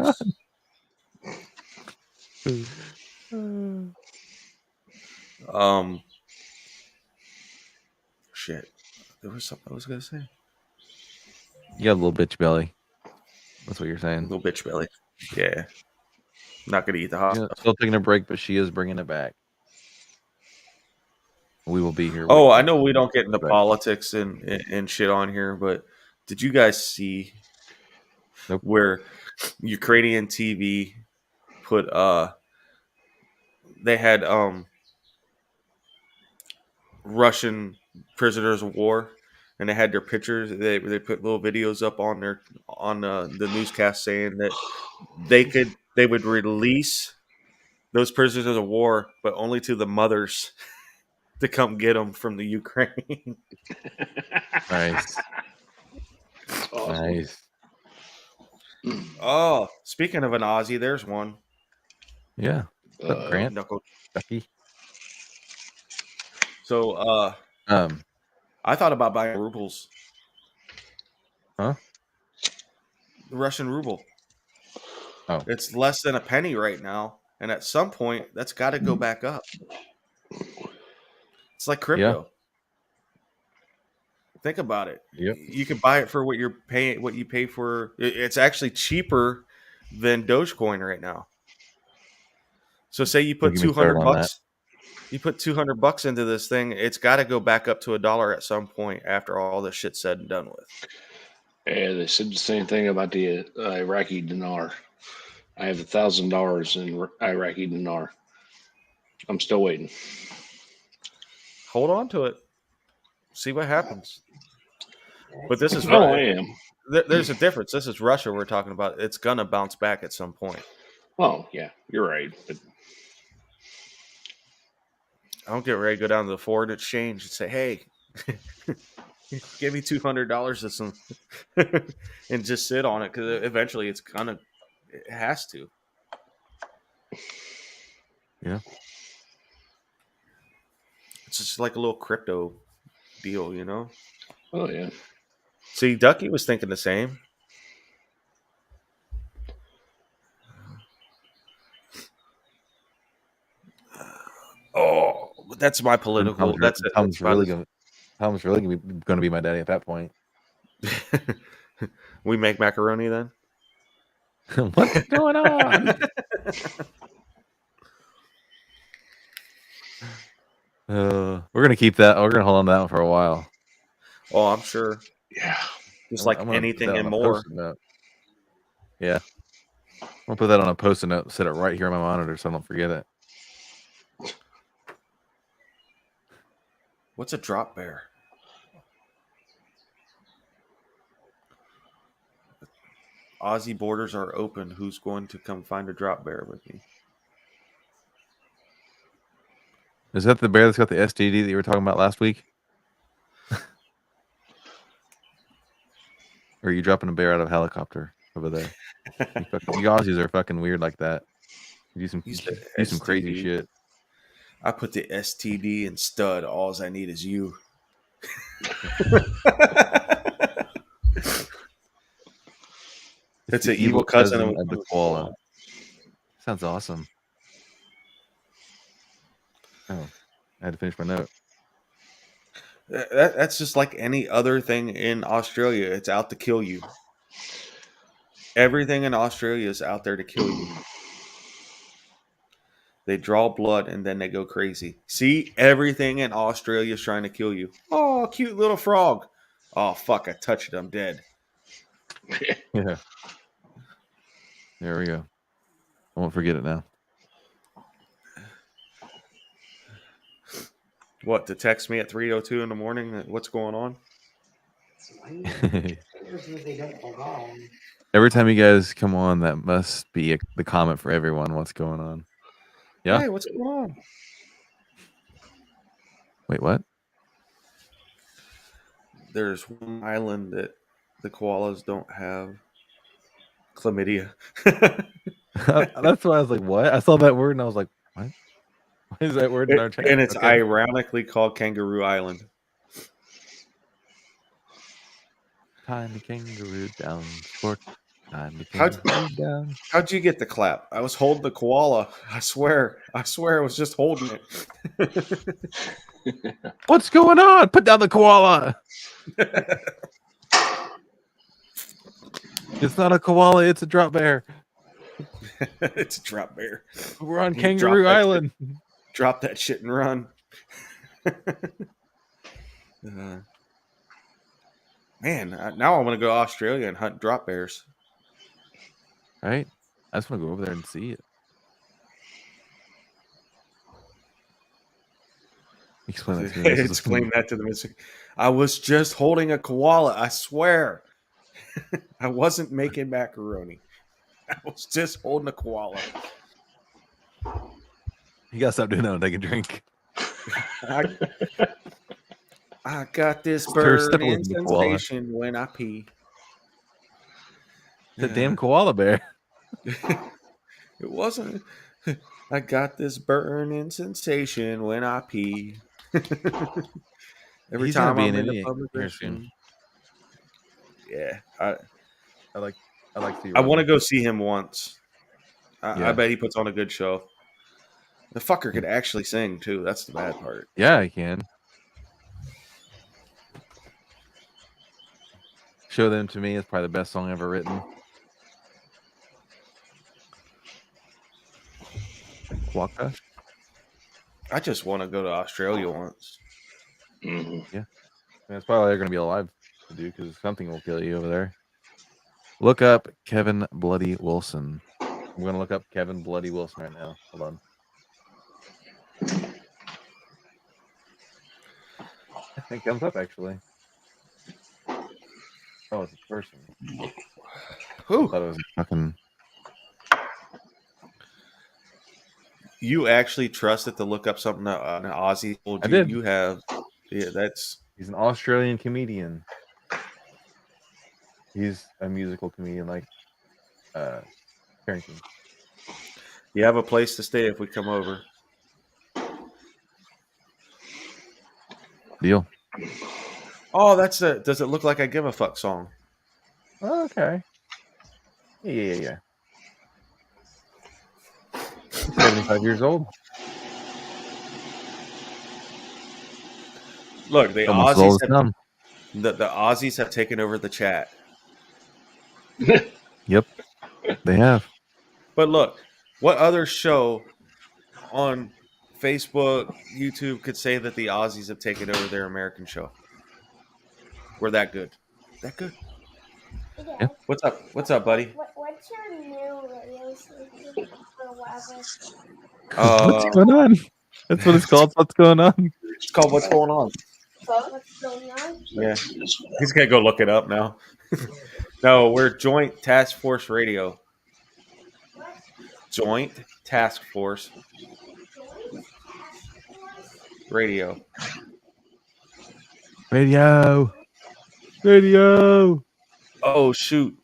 Shit. There was something I was gonna say. You got a little bitch belly. That's what you're saying. Little bitch belly. Yeah. Not gonna eat the hot stuff. Still taking a break, but she is bringing it back. We will be here. Oh, I know we don't get into politics and shit on here, but did you guys see where Ukrainian TV put they had Russian prisoners of war, and they had their pictures. They put little videos up on the newscast saying that they would release those prisoners of war, but only to the mothers to come get them from the Ukraine. Nice. Awesome. Nice. Oh, speaking of an Aussie, there's one. Yeah. What's up, Grant? Ducky. So, I thought about buying rubles. Huh? The Russian ruble. Oh. It's less than a penny right now, and at some point, that's got to go back up. It's like crypto. Yeah. Think about it. Yep. You can buy it for what you pay for. It's actually cheaper than Dogecoin right now. So say you put $200. You put $200 into this thing. It's got to go back up to $1 at some point after all this shit's said and done with. Yeah, they said the same thing about the Iraqi dinar. I have $1,000 in Iraqi dinar. I'm still waiting. Hold on to it. See what happens. But this is I am. There's a difference. This is Russia we're talking about. It's gonna bounce back at some point. Oh yeah, you're right. But I don't get ready to go down to the foreign exchange and say, "Hey, give me $200 or some," and just sit on it because eventually it has to. Yeah. It's just like a little crypto deal, you know? Oh, yeah. See, Ducky was thinking the same. Oh, that's my political. That's it. Tom's really going to be my daddy at that point. We make macaroni then? What's going on? We're gonna keep that. We're gonna hold on to that one for a while. Oh, I'm sure. Yeah, just like anything and more. Yeah, I'm gonna put that on a post-it note. Set it right here on my monitor so I don't forget it. What's a drop bear? Aussie borders are open. Who's going to come find a drop bear with me? Is that the bear that's got the STD that you were talking about last week? Or are you dropping a bear out of a helicopter over there? You Aussies are fucking weird like that. You do some crazy shit. I put the STD in stud. All I need is you. It's an evil cousin of the koala. Sounds awesome. Oh, I had to finish my note. That's just like any other thing in Australia. It's out to kill you. Everything in Australia is out there to kill you. They draw blood and then they go crazy. See, everything in Australia is trying to kill you. Oh, cute little frog. Oh, fuck, I touched it. I'm dead. Yeah. There we go. I won't forget it now. What, to text me at 3:02 in the morning? What's going on? Every time you guys come on, that must be the comment for everyone. What's going on? Yeah. Hey, what's going on? Wait, what? There's one island that the koalas don't have chlamydia. That's why I was like, what? I saw that word and I was like, what? Why is that word in our chat? And it's ironically called Kangaroo Island. Tiny kangaroo down. Sport. Tiny How'd- kangaroo down. How'd you get the clap? I was holding the koala. I swear I was just holding it. What's going on? Put down the koala. It's not a koala. It's a drop bear. It's a drop bear. We're on You Kangaroo drop that Island. Drop that shit and run. Man, now I want to go to Australia and hunt drop bears. Right? I just want to go over there and see it. Explain that to me. Explain that to the Mississippi. I was just holding a koala. I swear. I wasn't making macaroni. I was just holding a koala. You gotta stop doing that and take a drink. I got this Stir burning with the koala. sensation when I pee. The damn koala bear. It wasn't. I got this burning sensation when I pee. Every He's time gonna be I'm in in the India public here restroom. soon. Yeah, I like to see. I want to go see him once. Yeah. I bet he puts on a good show. The fucker could actually sing too. That's the bad part. Yeah, I can. Show Them to Me is probably the best song ever written. Waka. I just want to go to Australia once. Mm-hmm. Yeah, that's probably all they're going to be alive to do because something will kill you over there. Look up Kevin Bloody Wilson. I'm going to look up Kevin Bloody Wilson right now. Hold on. I think it comes up actually. Oh, it's a person. Who? I thought it was a fucking. You actually trusted to look up something that an Aussie told you? I did. You have. Yeah, that's. He's an Australian comedian. He's a musical comedian like Carrington. You have a place to stay if we come over. Deal. Oh, that's a. Does it look like I give a fuck song? Oh, okay. Yeah. 75 years old. Look, the Almost Aussies as have, dumb. the Aussies have taken over the chat. Yep, they have. But look, what other show on Facebook, YouTube could say that the Aussies have taken over their American show? We're that good. That good. Yeah. What's up? What's up, buddy? What's your new radio station or whatever? What's going on? That's what it's called. What's going on? It's called What's Going On. What's going on? Yeah. He's going to go look it up now. No, we're Joint Task Force Radio. Joint Task Force Radio. Radio. Oh, shoot.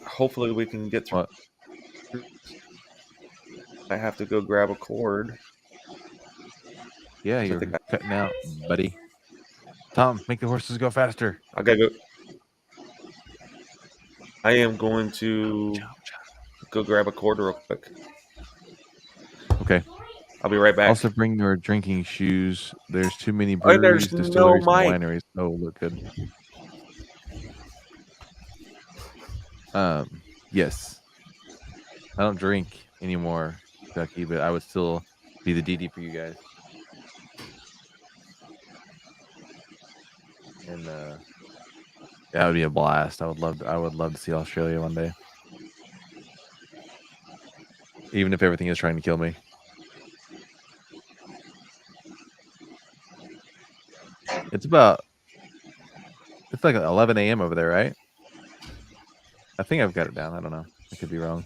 Hopefully we can get through. What? I have to go grab a cord. Yeah, you're cutting out, buddy. Tom, make the horses go faster. I gotta go. I am going to go grab a cord real quick. Okay. I'll be right back. Also, bring your drinking shoes. There's too many Oh, breweries, there's distilleries, no and mic. wineries. Oh, look good. Yes. I don't drink anymore, Ducky, but I would still be the DD for you guys. And that would be a blast. I would love to see Australia one day. Even if everything is trying to kill me. It's like 11 a.m. over there, right? I think I've got it down. I don't know. I could be wrong.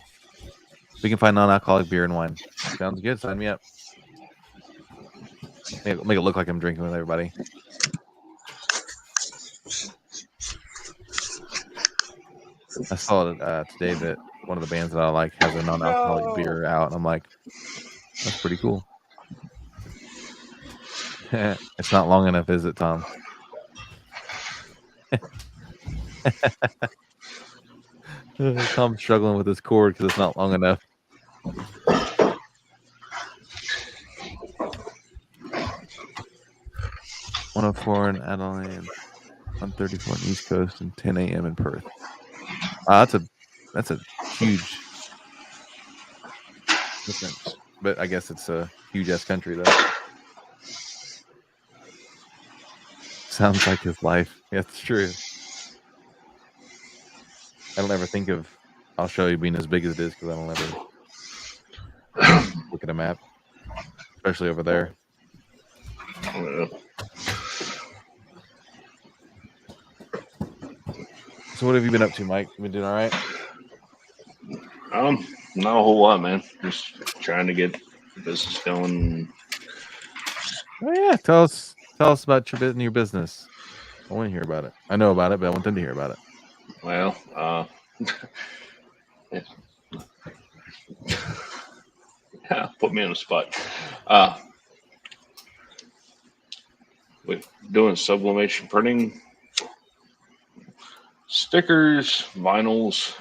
We can find non-alcoholic beer and wine. Sounds good. Sign me up. Make it look like I'm drinking with everybody. I saw it today that one of the bands that I like has a non-alcoholic beer out. And I'm like, that's pretty cool. It's not long enough, is it, Tom? Tom's struggling with his cord because it's not long enough. 104 in Adelaide, 134 in East Coast, and 10 a.m. in Perth. That's a huge difference. But I guess it's a huge ass country though. Sounds like his life. Yeah, it's true. I don't ever think of Australia being as big as it is because I don't ever look at a map, especially over there. So what have you been up to, Mike? You been doing all right? Not a whole lot, man. Just trying to get the business going. Oh yeah, tell us about your business. I want to hear about it. I know about it, but I want them to hear about it. Well, yeah, put me on the spot. With doing sublimation printing, stickers, vinyls.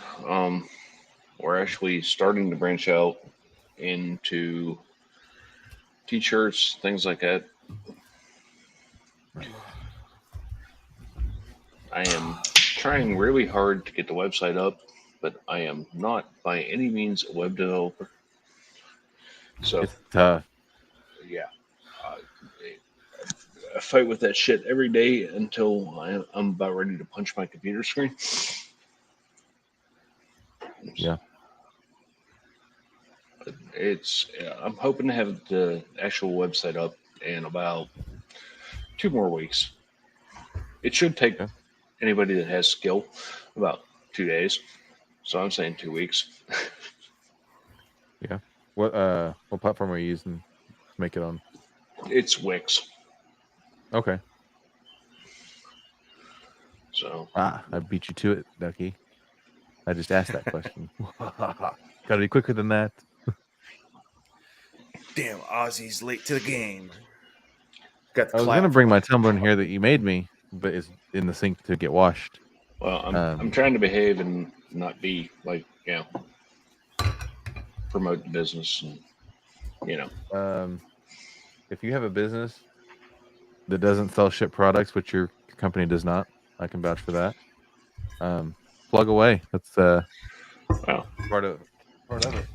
We're actually starting to branch out into t-shirts, things like that. I am trying really hard to get the website up, but I am not by any means a web developer. So it's tough. Yeah, I fight with that shit every day until I'm about ready to punch my computer screen. Yeah. I'm hoping to have the actual website up in about 2 more weeks. It should take anybody that has skill about 2 days. So I'm saying 2 weeks. Yeah. What platform are you using to make it on? It's Wix. Okay. So I beat you to it, Ducky. I just asked that question. Gotta be quicker than that. Damn, Ozzy's late to the game. Got the I was gonna bring my tumbler in here that you made me, but it's in the sink to get washed. Well, I'm trying to behave and not be like, promote the business and if you have a business that doesn't sell ship products, which your company does not, I can vouch for that. Plug away. That's part of it.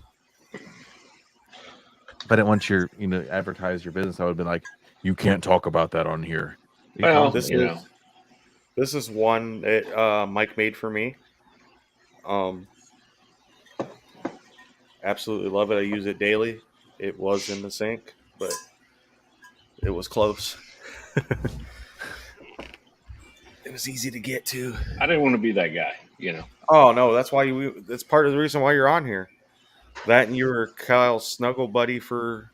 If I didn't want your advertise your business, I would have been like, you can't talk about that on here. Well, this is one that Mike made for me. Absolutely love it. I use it daily. It was in the sink, but it was close. It was easy to get to. I didn't want to be that guy, Oh no, that's why that's part of the reason why you're on here. That and you were Kyle's snuggle buddy for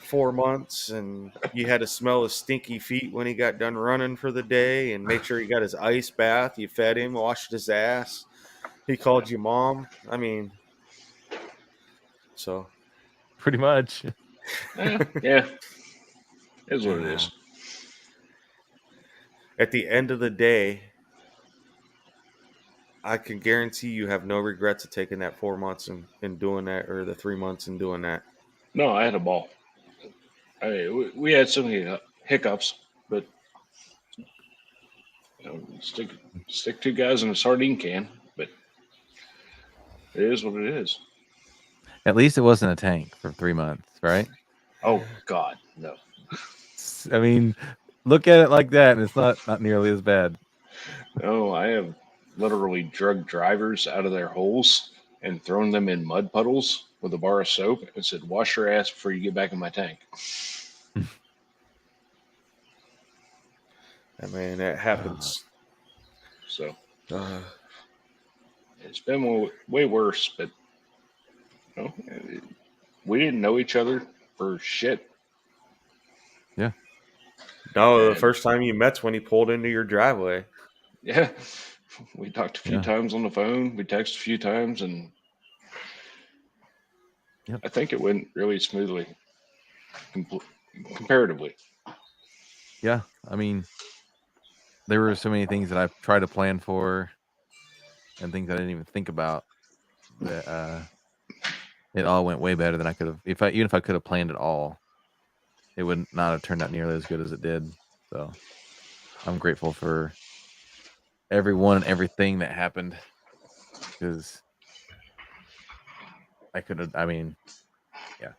4 months, and you had to smell his stinky feet when he got done running for the day, and make sure he got his ice bath. You fed him, washed his ass. He called you mom. I mean, so pretty much. Yeah, is what it is. At the end of the day, I can guarantee you have no regrets of taking that 4 months and doing that, or the 3 months and doing that. No, I had a ball. We had so many hiccups, but stick 2 guys in a sardine can. But it is what it is. At least it wasn't a tank for 3 months, right? Oh God, no. I mean, look at it like that, and it's not nearly as bad. No, I have literally drug drivers out of their holes and thrown them in mud puddles with a bar of soap and said, "Wash your ass before you get back in my tank." I mean, that happens. So it's been way worse, but we didn't know each other for shit. Yeah. No, the first time you met's when he pulled into your driveway. Yeah. We talked a few times on the phone. We texted a few times, and I think it went really smoothly, comparatively. Yeah, I mean, there were so many things that I tried to plan for, and things I didn't even think about. That it all went way better than I could have. Even if I could have planned it all, it would not have turned out nearly as good as it did. So I'm grateful for everyone and everything that happened, because I could have. I mean, yeah,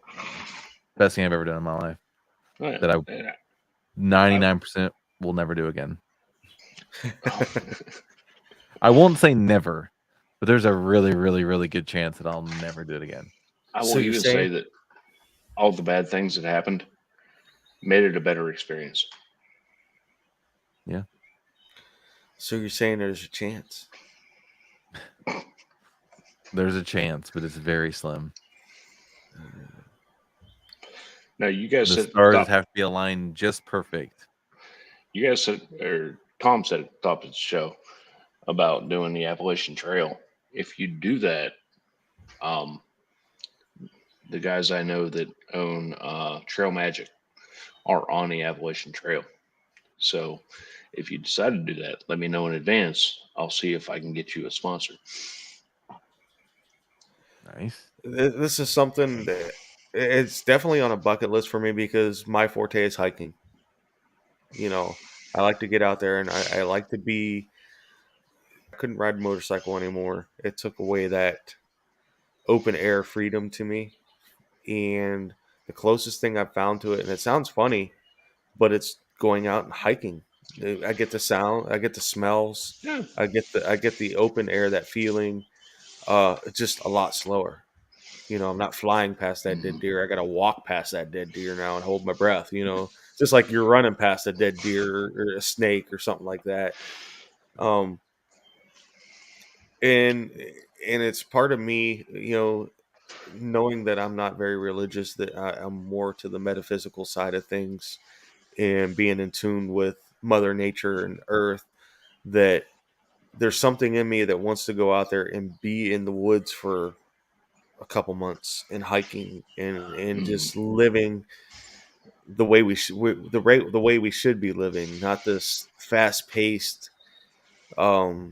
best thing I've ever done in my life. That I 99% will never do again. I won't say never, but there's a really, really, really good chance that I'll never do it again. I will So you're even saying- say that all the bad things that happened made it a better experience. Yeah. So you're saying there's a chance? There's a chance, but it's very slim. Now, you guys The said stars have to be aligned just perfect. You guys said, or Tom said at the top of the show about doing the Appalachian Trail. If you do that, the guys I know that own Trail Magic are on the Appalachian Trail. So if you decide to do that, let me know in advance. I'll see if I can get you a sponsor. Nice. This is something that it's definitely on a bucket list for me because my forte is hiking. You know, I like to get out there and I like to be. I couldn't ride a motorcycle anymore. It took away that open air freedom to me. And the closest thing I've found to it, and it sounds funny, but it's going out and hiking. I get the sound, I get the smells, Yeah. I get the open air, that feeling. It's just a lot slower. You know, I'm not flying past that dead deer. I got to walk past that dead deer now and hold my breath. You know, just like you're running past a dead deer or a snake or something like that. And it's part of me, you know, knowing that I'm not very religious, that I'm more to the metaphysical side of things and being in tune with Mother Nature and Earth, that there's something in me that wants to go out there and be in the woods for a couple months and hiking and just living the way we should, the way we should be living, not this fast paced, Oh,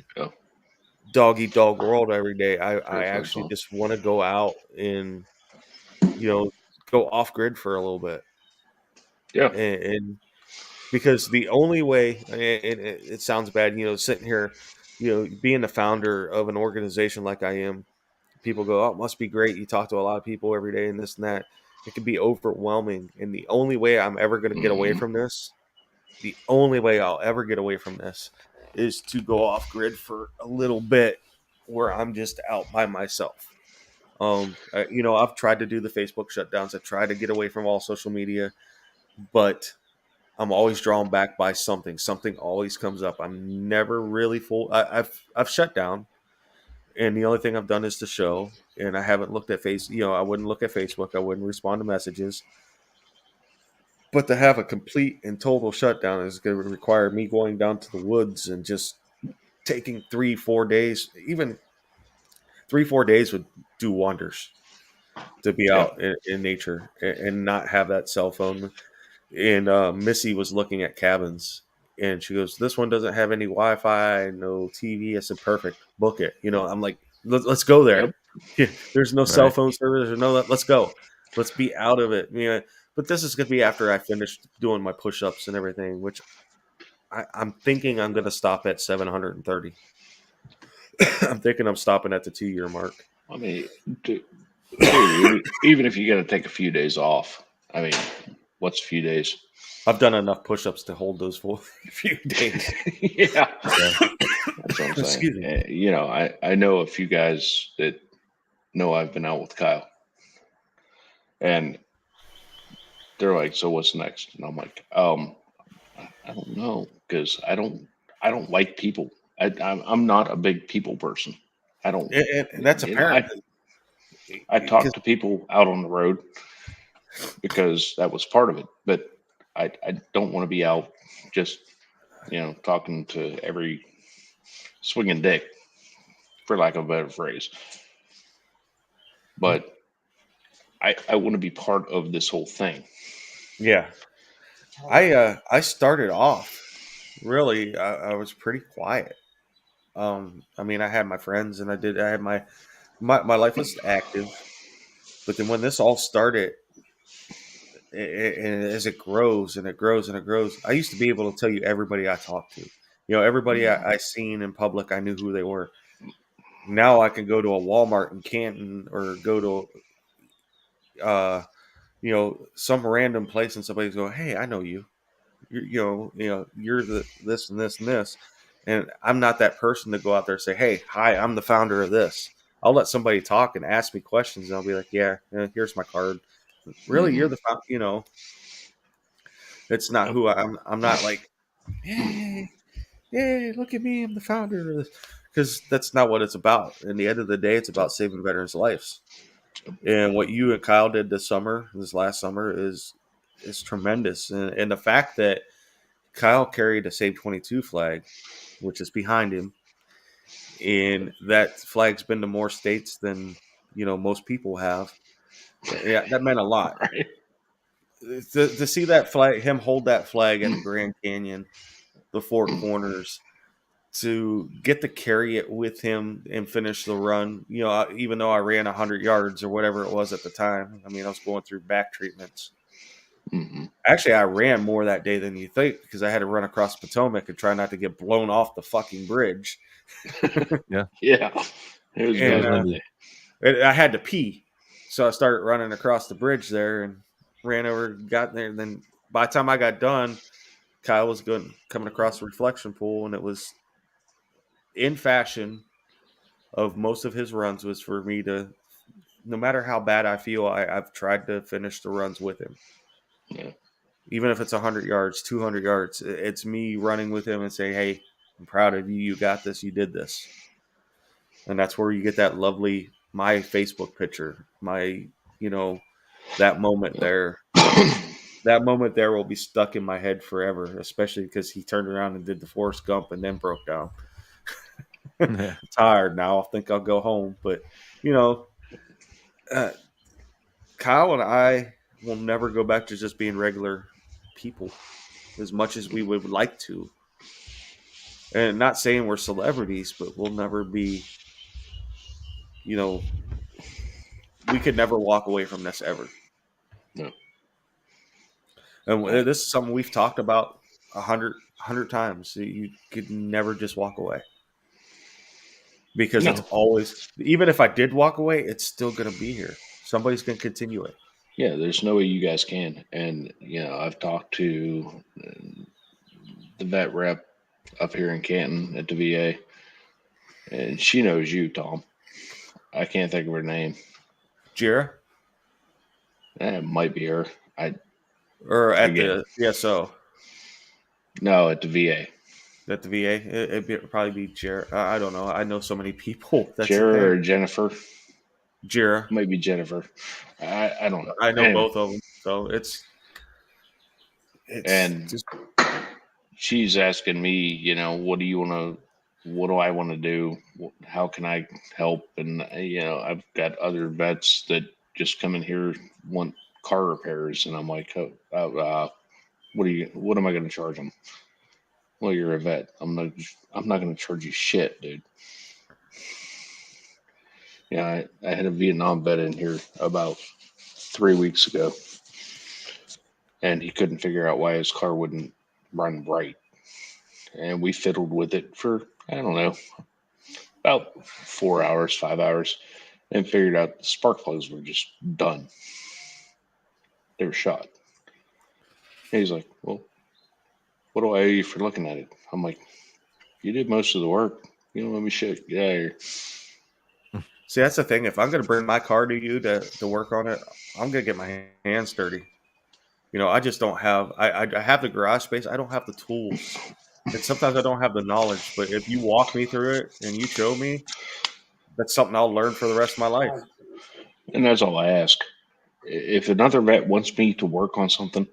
dog eat dog world every day. I perfect. actually just want to go out and, you know, go off grid for a little bit. Yeah. And because the only way, and it sounds bad, you know, sitting here, you know, being the founder of an organization like I am, people go, oh, it must be great. You talk to a lot of people every day and this and that. It can be overwhelming. And the only way I'm ever going to get away from this, the only way I'll ever get away from this is to go off grid for a little bit where I'm just out by myself. You know, I've tried to do the Facebook shutdowns. I tried to get away from all social media, but I'm always drawn back by something. Something always comes up. I'm never really full. I've shut down, and the only thing I've done is the show. And I haven't looked at You know, I wouldn't look at Facebook. I wouldn't respond to messages. But to have a complete and total shutdown is going to require me going down to the woods and just taking 3-4 days. Even 3-4 days would do wonders to be out in nature and not have that cell phone. And Missy was looking at cabins, and she goes, "This one doesn't have any Wi-Fi, no TV." I said, "Perfect, book it." You know, I'm like, "Let's go there." Yep. There's no cell phone service, or no. Let's go. Let's be out of it. You know, but this is going to be after I finish doing my push-ups and everything, which I'm thinking I'm going to stop at 730. I'm thinking I'm stopping at the 2-year mark. I mean, dude, even if you got to take a few days off, I mean, what's a few days? I've done enough push-ups to hold those for a few days. Yeah. That's what I'm saying. Excuse me. You know, I know a few guys that know I've been out with Kyle, and they're like, "So what's next?" And I'm like, I don't know, because I don't like people. I'm not a big people person. I don't. And that's You know, apparent. I talk to people out on the road because that was part of it, but I don't want to be out just, you know, talking to every swinging dick, for lack of a better phrase. But I want to be part of this whole thing. Yeah. I started off really, I was pretty quiet. I mean, I had my friends, and I had my life was active, but then when this all started, and as it grows and it grows and it grows, I used to be able to tell you everybody I talked to. Everybody I seen in public, I knew who they were. Now I can go to a Walmart in Canton or go to, some random place, and somebody's go, "Hey, I know you. You're the this and this and this," and I'm not that person to go out there and say, "Hey, hi, I'm the founder of this." I'll let somebody talk and ask me questions, and I'll be like, "Yeah, here's my card." Really, you're the it's not who I'm not like, "Hey, hey, look at me, I'm the founder of this," because that's not what it's about. In the end of the day, it's about saving veterans' lives. And what you and Kyle did this last summer, is tremendous. And the fact that Kyle carried a Save 22 flag, which is behind him, and that flag's been to more states than most people have. Yeah, that meant a lot. Right. To see that flag, him hold that flag at the Grand Canyon, the Four Corners, to get to carry it with him and finish the run. Even though I ran 100 yards or whatever it was at the time, I mean, I was going through back treatments. Mm-hmm. Actually, I ran more that day than you think because I had to run across Potomac and try not to get blown off the fucking bridge. Yeah. It was And I had to pee. So I started running across the bridge there and ran over, got there. And then by the time I got done, Kyle was coming across the reflection pool, and it was in fashion of most of his runs was for me to, no matter how bad I feel, I've tried to finish the runs with him. Yeah. Even if it's 100 yards, 200 yards, it's me running with him and saying, "Hey, I'm proud of you. You got this. You did this." And that's where you get that lovely, my Facebook picture, that moment there. That moment there will be stuck in my head forever, especially because he turned around and did the Forrest Gump and then broke down. Tired now. I think I'll go home. But, uh, Kyle and I will never go back to just being regular people as much as we would like to. And not saying we're celebrities, but we'll never be, we could never walk away from this ever. No. And this is something we've talked about 100 times. You could never just walk away. Because it's always, even if I did walk away, it's still going to be here. Somebody's going to continue it. Yeah, there's no way you guys can. And, I've talked to the vet rep up here in Canton at the VA, and she knows you, Tom. I can't think of her name. Jira? It might be her. Or at the CSO? No, at the VA. At the VA? It'd probably be Jira. I don't know. I know so many people. Jira or Jennifer? Jira. Maybe Jennifer. I don't know. I know both of them. So it's and just, she's asking me, what do I want to do? How can I help? And, I've got other vets that just come in here, want car repairs. And I'm like, what am I going to charge them? Well, you're a vet. I'm not going to charge you shit, dude. I had a Vietnam vet in here about 3 weeks ago, and he couldn't figure out why his car wouldn't run right. And we fiddled with it for, I don't know, about 4 hours, 5 hours, and figured out the spark plugs were just done. They were shot. And he's like, well, what do I owe you for looking at it? I'm like, you did most of the work. You don't let me shit. Get out of here. See, that's the thing. If I'm going to bring my car to you to work on it, I'm going to get my hands dirty. I just don't have, I have the garage space. I don't have the tools. And sometimes I don't have the knowledge. But if you walk me through it and you show me, that's something I'll learn for the rest of my life. And that's all I ask. If another vet wants me to work on something,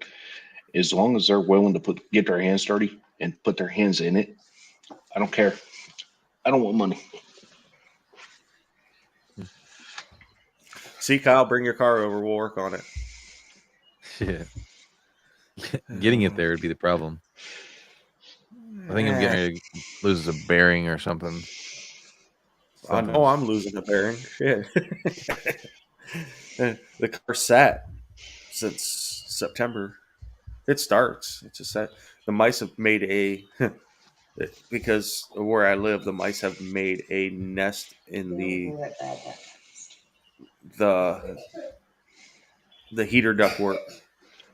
as long as they're willing to get their hands dirty and put their hands in it, I don't care. I don't want money. See, Kyle, bring your car over. We'll work on it. Yeah. Getting it there would be the problem. I think I'm getting ready to lose a bearing or something. I know I'm losing a bearing. Shit. The car sat since September. It starts. It's just that the mice have made because of where I live, the mice have made a nest in the heater ductwork.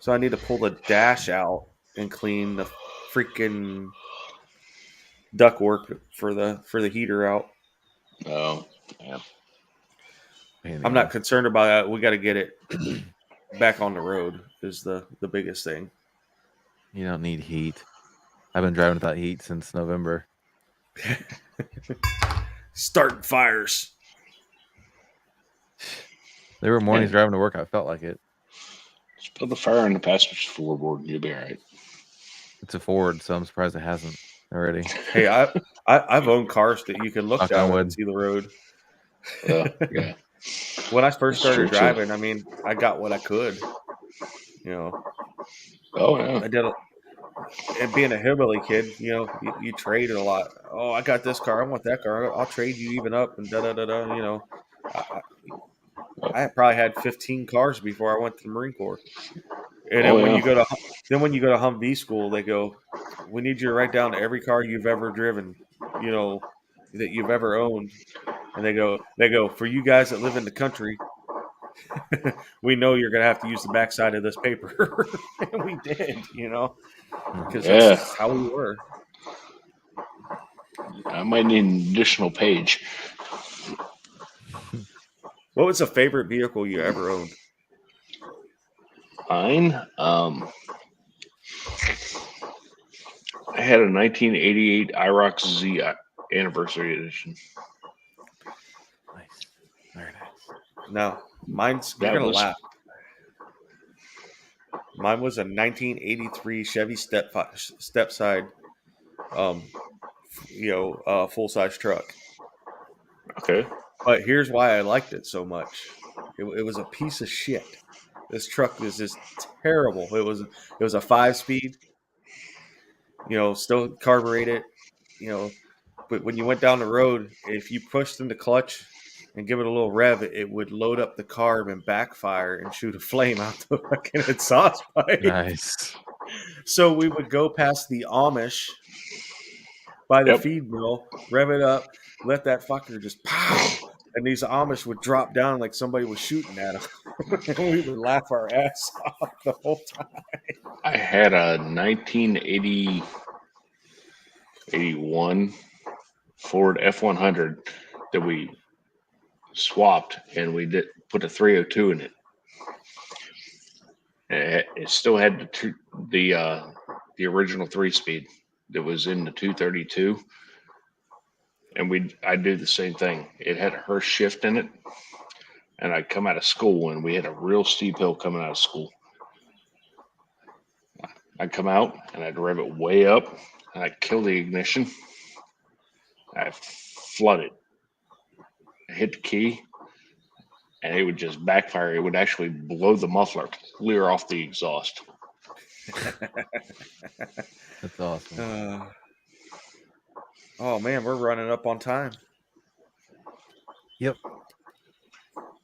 So I need to pull the dash out and clean the freaking ductwork for the heater out. Oh, yeah. I'm not concerned about that. We got to get it back on the road is the biggest thing. You don't need heat. I've been driving without heat since November. Starting fires. There were mornings driving to work. I felt like it. Just put the fire in the passenger's floorboard and you'll be all right. It's a Ford, so I'm surprised it hasn't already. Hey, I've owned cars that you can look down and see the road. Yeah. When I first started driving, I mean, I got what I could. Oh yeah. I did. And being a hillbilly kid, you traded a lot. Oh, I got this car. I want that car. I'll trade you even up and da da da da. I probably had 15 cars before I went to the Marine Corps. And then when you go to Humvee school, they go, "We need you to write down every car you've ever driven, that you've ever owned." And they go, "For you guys that live in the country, we know you're gonna have to use the backside of this paper." And we did, because that's how we were. I might need an additional page. What was the favorite vehicle you ever owned? Mine, I had a 1988 IROC Z Anniversary Edition. Nice, very nice. No, you're gonna laugh. Mine was a 1983 Chevy Stepside, full size truck. Okay. But here's why I liked it so much. It was a piece of shit. This truck was just terrible. It was a 5-speed, still carbureted, but when you went down the road, if you pushed in the clutch and give it a little rev, it would load up the carb and backfire and shoot a flame out the fucking exhaust pipe. Nice. So we would go past the Amish by the feed mill, rev it up, let that fucker just pow, and these Amish would drop down like somebody was shooting at them. And we would laugh our ass off the whole time. I had a 1981 Ford F100 that we swapped, and we did put a 302 in it. It still had the original 3-speed that was in the 232, and I'd do the same thing. It had a Hurst shift in it, and I'd come out of school, and we had a real steep hill coming out of school. I'd come out, and I'd rev it way up, and I'd kill the ignition. I'd flood it. I hit the key, and it would just backfire. It would actually blow the muffler clear off the exhaust. That's awesome. Oh man, we're running up on time. Yep.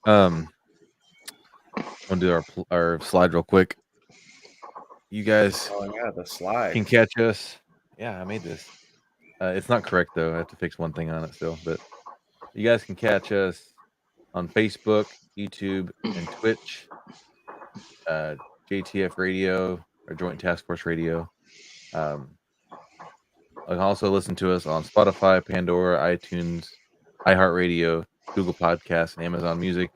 I'm gonna do our slide real quick. You guys the slide can catch us. Yeah, I made this. It's not correct though. I have to fix one thing on it still, but you guys can catch us on Facebook, YouTube, and Twitch. JTF Radio or Joint Task Force Radio. You can also listen to us on Spotify, Pandora, iTunes, iHeartRadio, Google Podcasts, and Amazon Music.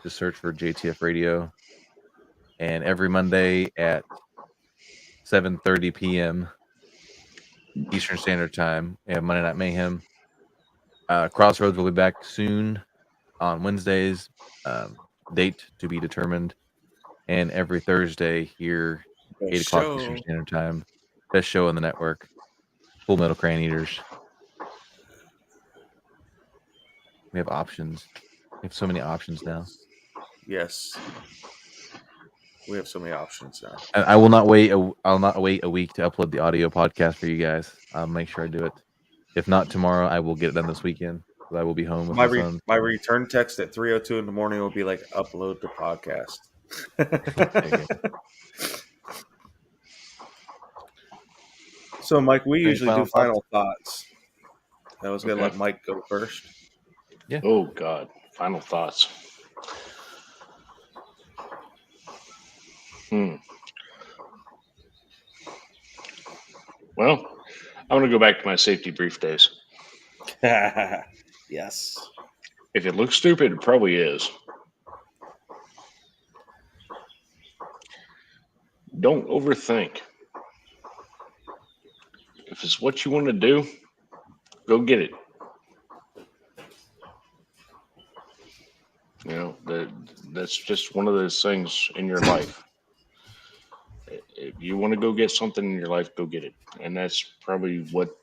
Just search for JTF Radio. And every Monday at 7:30 p.m. Eastern Standard Time, we have Monday Night Mayhem. Crossroads will be back soon on Wednesdays. Date to be determined. And every Thursday here, 8 o'clock Eastern Standard Time. Best show on the network. Full Metal Crane Eaters. We have options. We have so many options now. Yes. We have so many options now. And I will not wait. I'll not wait a week to upload the audio podcast for you guys. I'll make sure I do it. If not tomorrow, I will get it done this weekend. I will be home with my son. My return text at 3:02 in the morning will be like, upload the podcast. So, Mike, we usually do final thoughts. I was going to let Mike go first. Yeah. Oh, God. Final thoughts. Well, I'm going to go back to my safety brief days. Yes. If it looks stupid, it probably is. Don't overthink. If it's what you want to do, go get it. You know, that's just one of those things in your life. If you want to go get something in your life, go get it. And that's probably what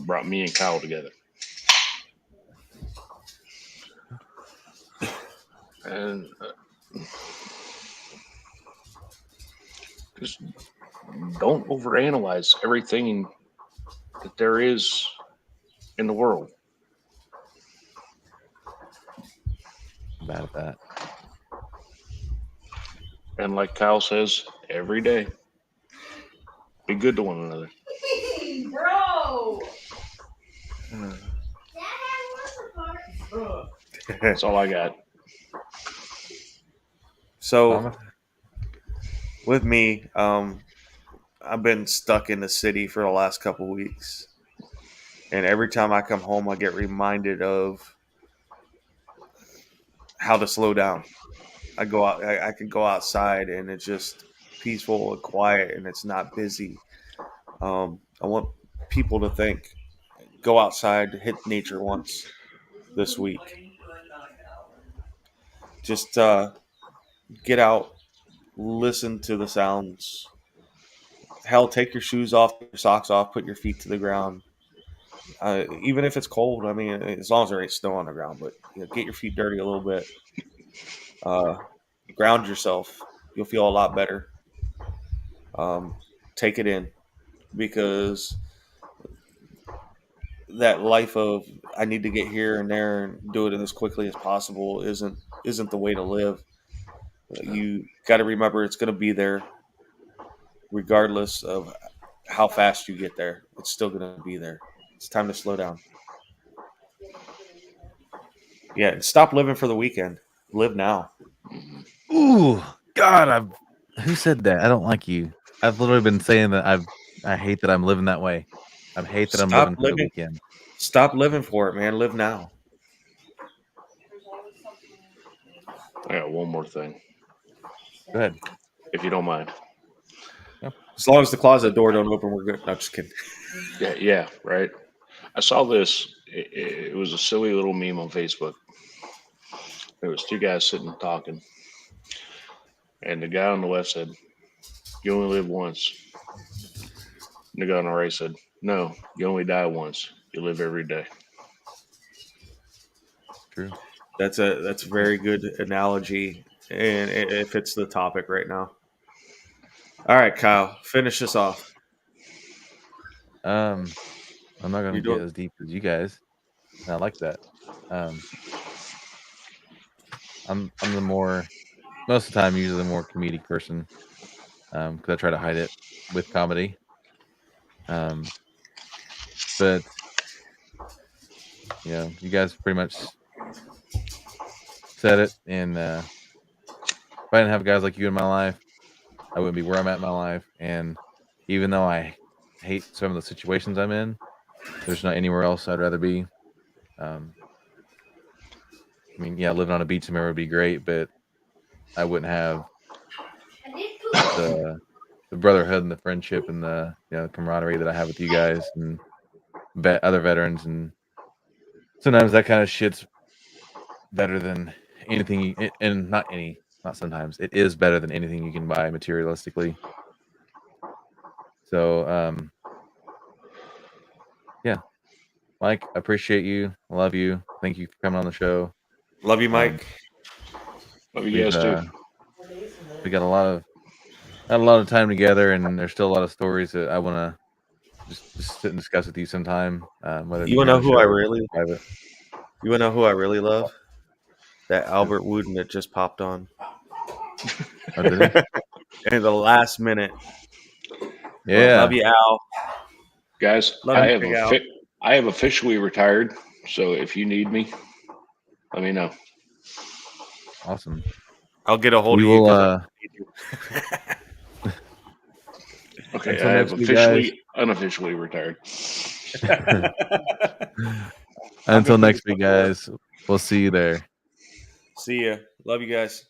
brought me and Kyle together. And just don't overanalyze everything that there is in the world. Bad at that. And like Kyle says, every day, be good to one another. Bro! That's all I got. So, with me, I've been stuck in the city for the last couple of weeks. And every time I come home, I get reminded of how to slow down. I go out, I can go outside and it's just peaceful and quiet and it's not busy. I want people to think, go outside, hit nature once this week. Just get out, listen to the sounds. Hell, take your shoes off, your socks off, put your feet to the ground. Even if it's cold, I mean, as long as there ain't snow on the ground, but get your feet dirty a little bit. Ground yourself. You'll feel a lot better. Take it in, because that life of I need to get here and there and do it as quickly as possible isn't the way to live. You got to remember it's going to be there, regardless of how fast you get there. It's still going to be there. It's time to slow down. Yeah, and stop living for the weekend. Live now. Ooh, God! Who said that? I don't like you. I've literally been saying that. I hate that I'm living that way. I hate that I'm living for the weekend. Stop living for it, man. Live now. I got one more thing. Go ahead. If you don't mind. Yep. As long as the closet door don't open, we're good. No, just kidding. Yeah, right. I saw this. It was a silly little meme on Facebook. There was two guys sitting talking. And the guy on the left said, "You only live once." And the guy on the right said, "No, you only die once. You live every day." True. That's a very good analogy, and it fits the topic right now. All right, Kyle, finish this off. I'm not going to get as deep as you guys. I like that. I'm the more, most of the time, usually the more comedic person, because I try to hide it with comedy. But you guys pretty much said it. And if I didn't have guys like you in my life, I wouldn't be where I'm at in my life. And even though I hate some of the situations I'm in, there's not anywhere else I'd rather be. I mean, living on a beach somewhere would be great, but I wouldn't have the brotherhood and the friendship and the camaraderie that I have with you guys and other veterans. And sometimes that kind of shit's better than anything, and not sometimes, it is better than anything you can buy materialistically. So, Mike, I appreciate you. I love you. Thank you for coming on the show. Love you, Mike. Love you guys too. we got a lot of time together, and there's still a lot of stories that I want to just sit and discuss with you sometime. Whether You wanna know who I You wanna know who I really love? That Albert Wooden that just popped on. Oh, did he? In the last minute. Yeah. Love you, Al. Guys, Love I you, Big Al. have officially retired. So if you need me, let me know. Awesome. I'll get a hold We of you. will. 'cause Okay, Until I have next week, guys. unofficially retired. Until next week, guys. We'll see you there. See ya. Love you guys.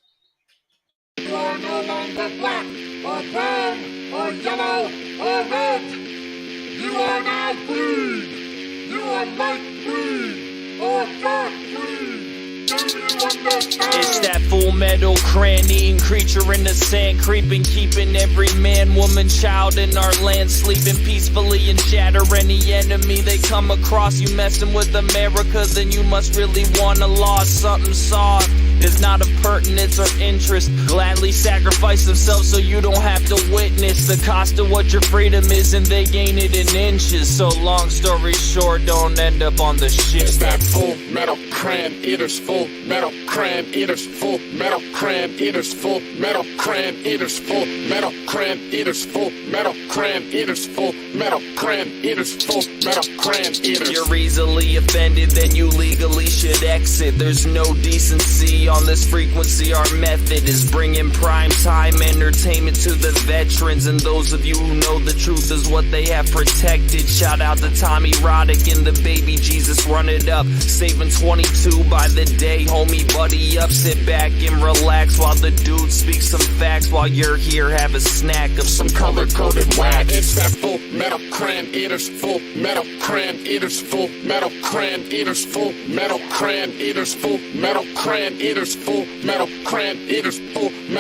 You are no longer black or brown or yellow or red. You are now green. You are light green or dark green. Do you understand? It's that full metal cranean creature in the sand, creeping, keeping every man, woman, child in our land, sleeping peacefully and shatter any enemy they come across. You messing with America, then you must really wanna lost something soft. Is not of pertinence or interest. Gladly sacrifice themselves so you don't have to witness the cost of what your freedom is, and they gain it in inches. So long story short, don't end up on the ship. It's that full metal cram eaters, full metal cram eaters, full metal cram eaters, full metal cram eaters, full metal cram eaters, full metal cram eaters, full metal cram eaters, full metal cram eaters. If you're easily offended, then you legally should exit. There's no decency on this frequency. Our method is bringing prime time entertainment to the veterans, and those of you who know the truth is what they have protected. Shout out to Tommy Roddick and the baby Jesus, run it up. Saving 22 by the day, homie, buddy up. Sit back and relax while the dude speaks some facts. While you're here, have a snack of some color-coded wax. It's that full metal cram eaters, full metal cram eaters, full metal cram eaters, full metal cram eaters, full metal cram eaters, full metal cram eaters, full metal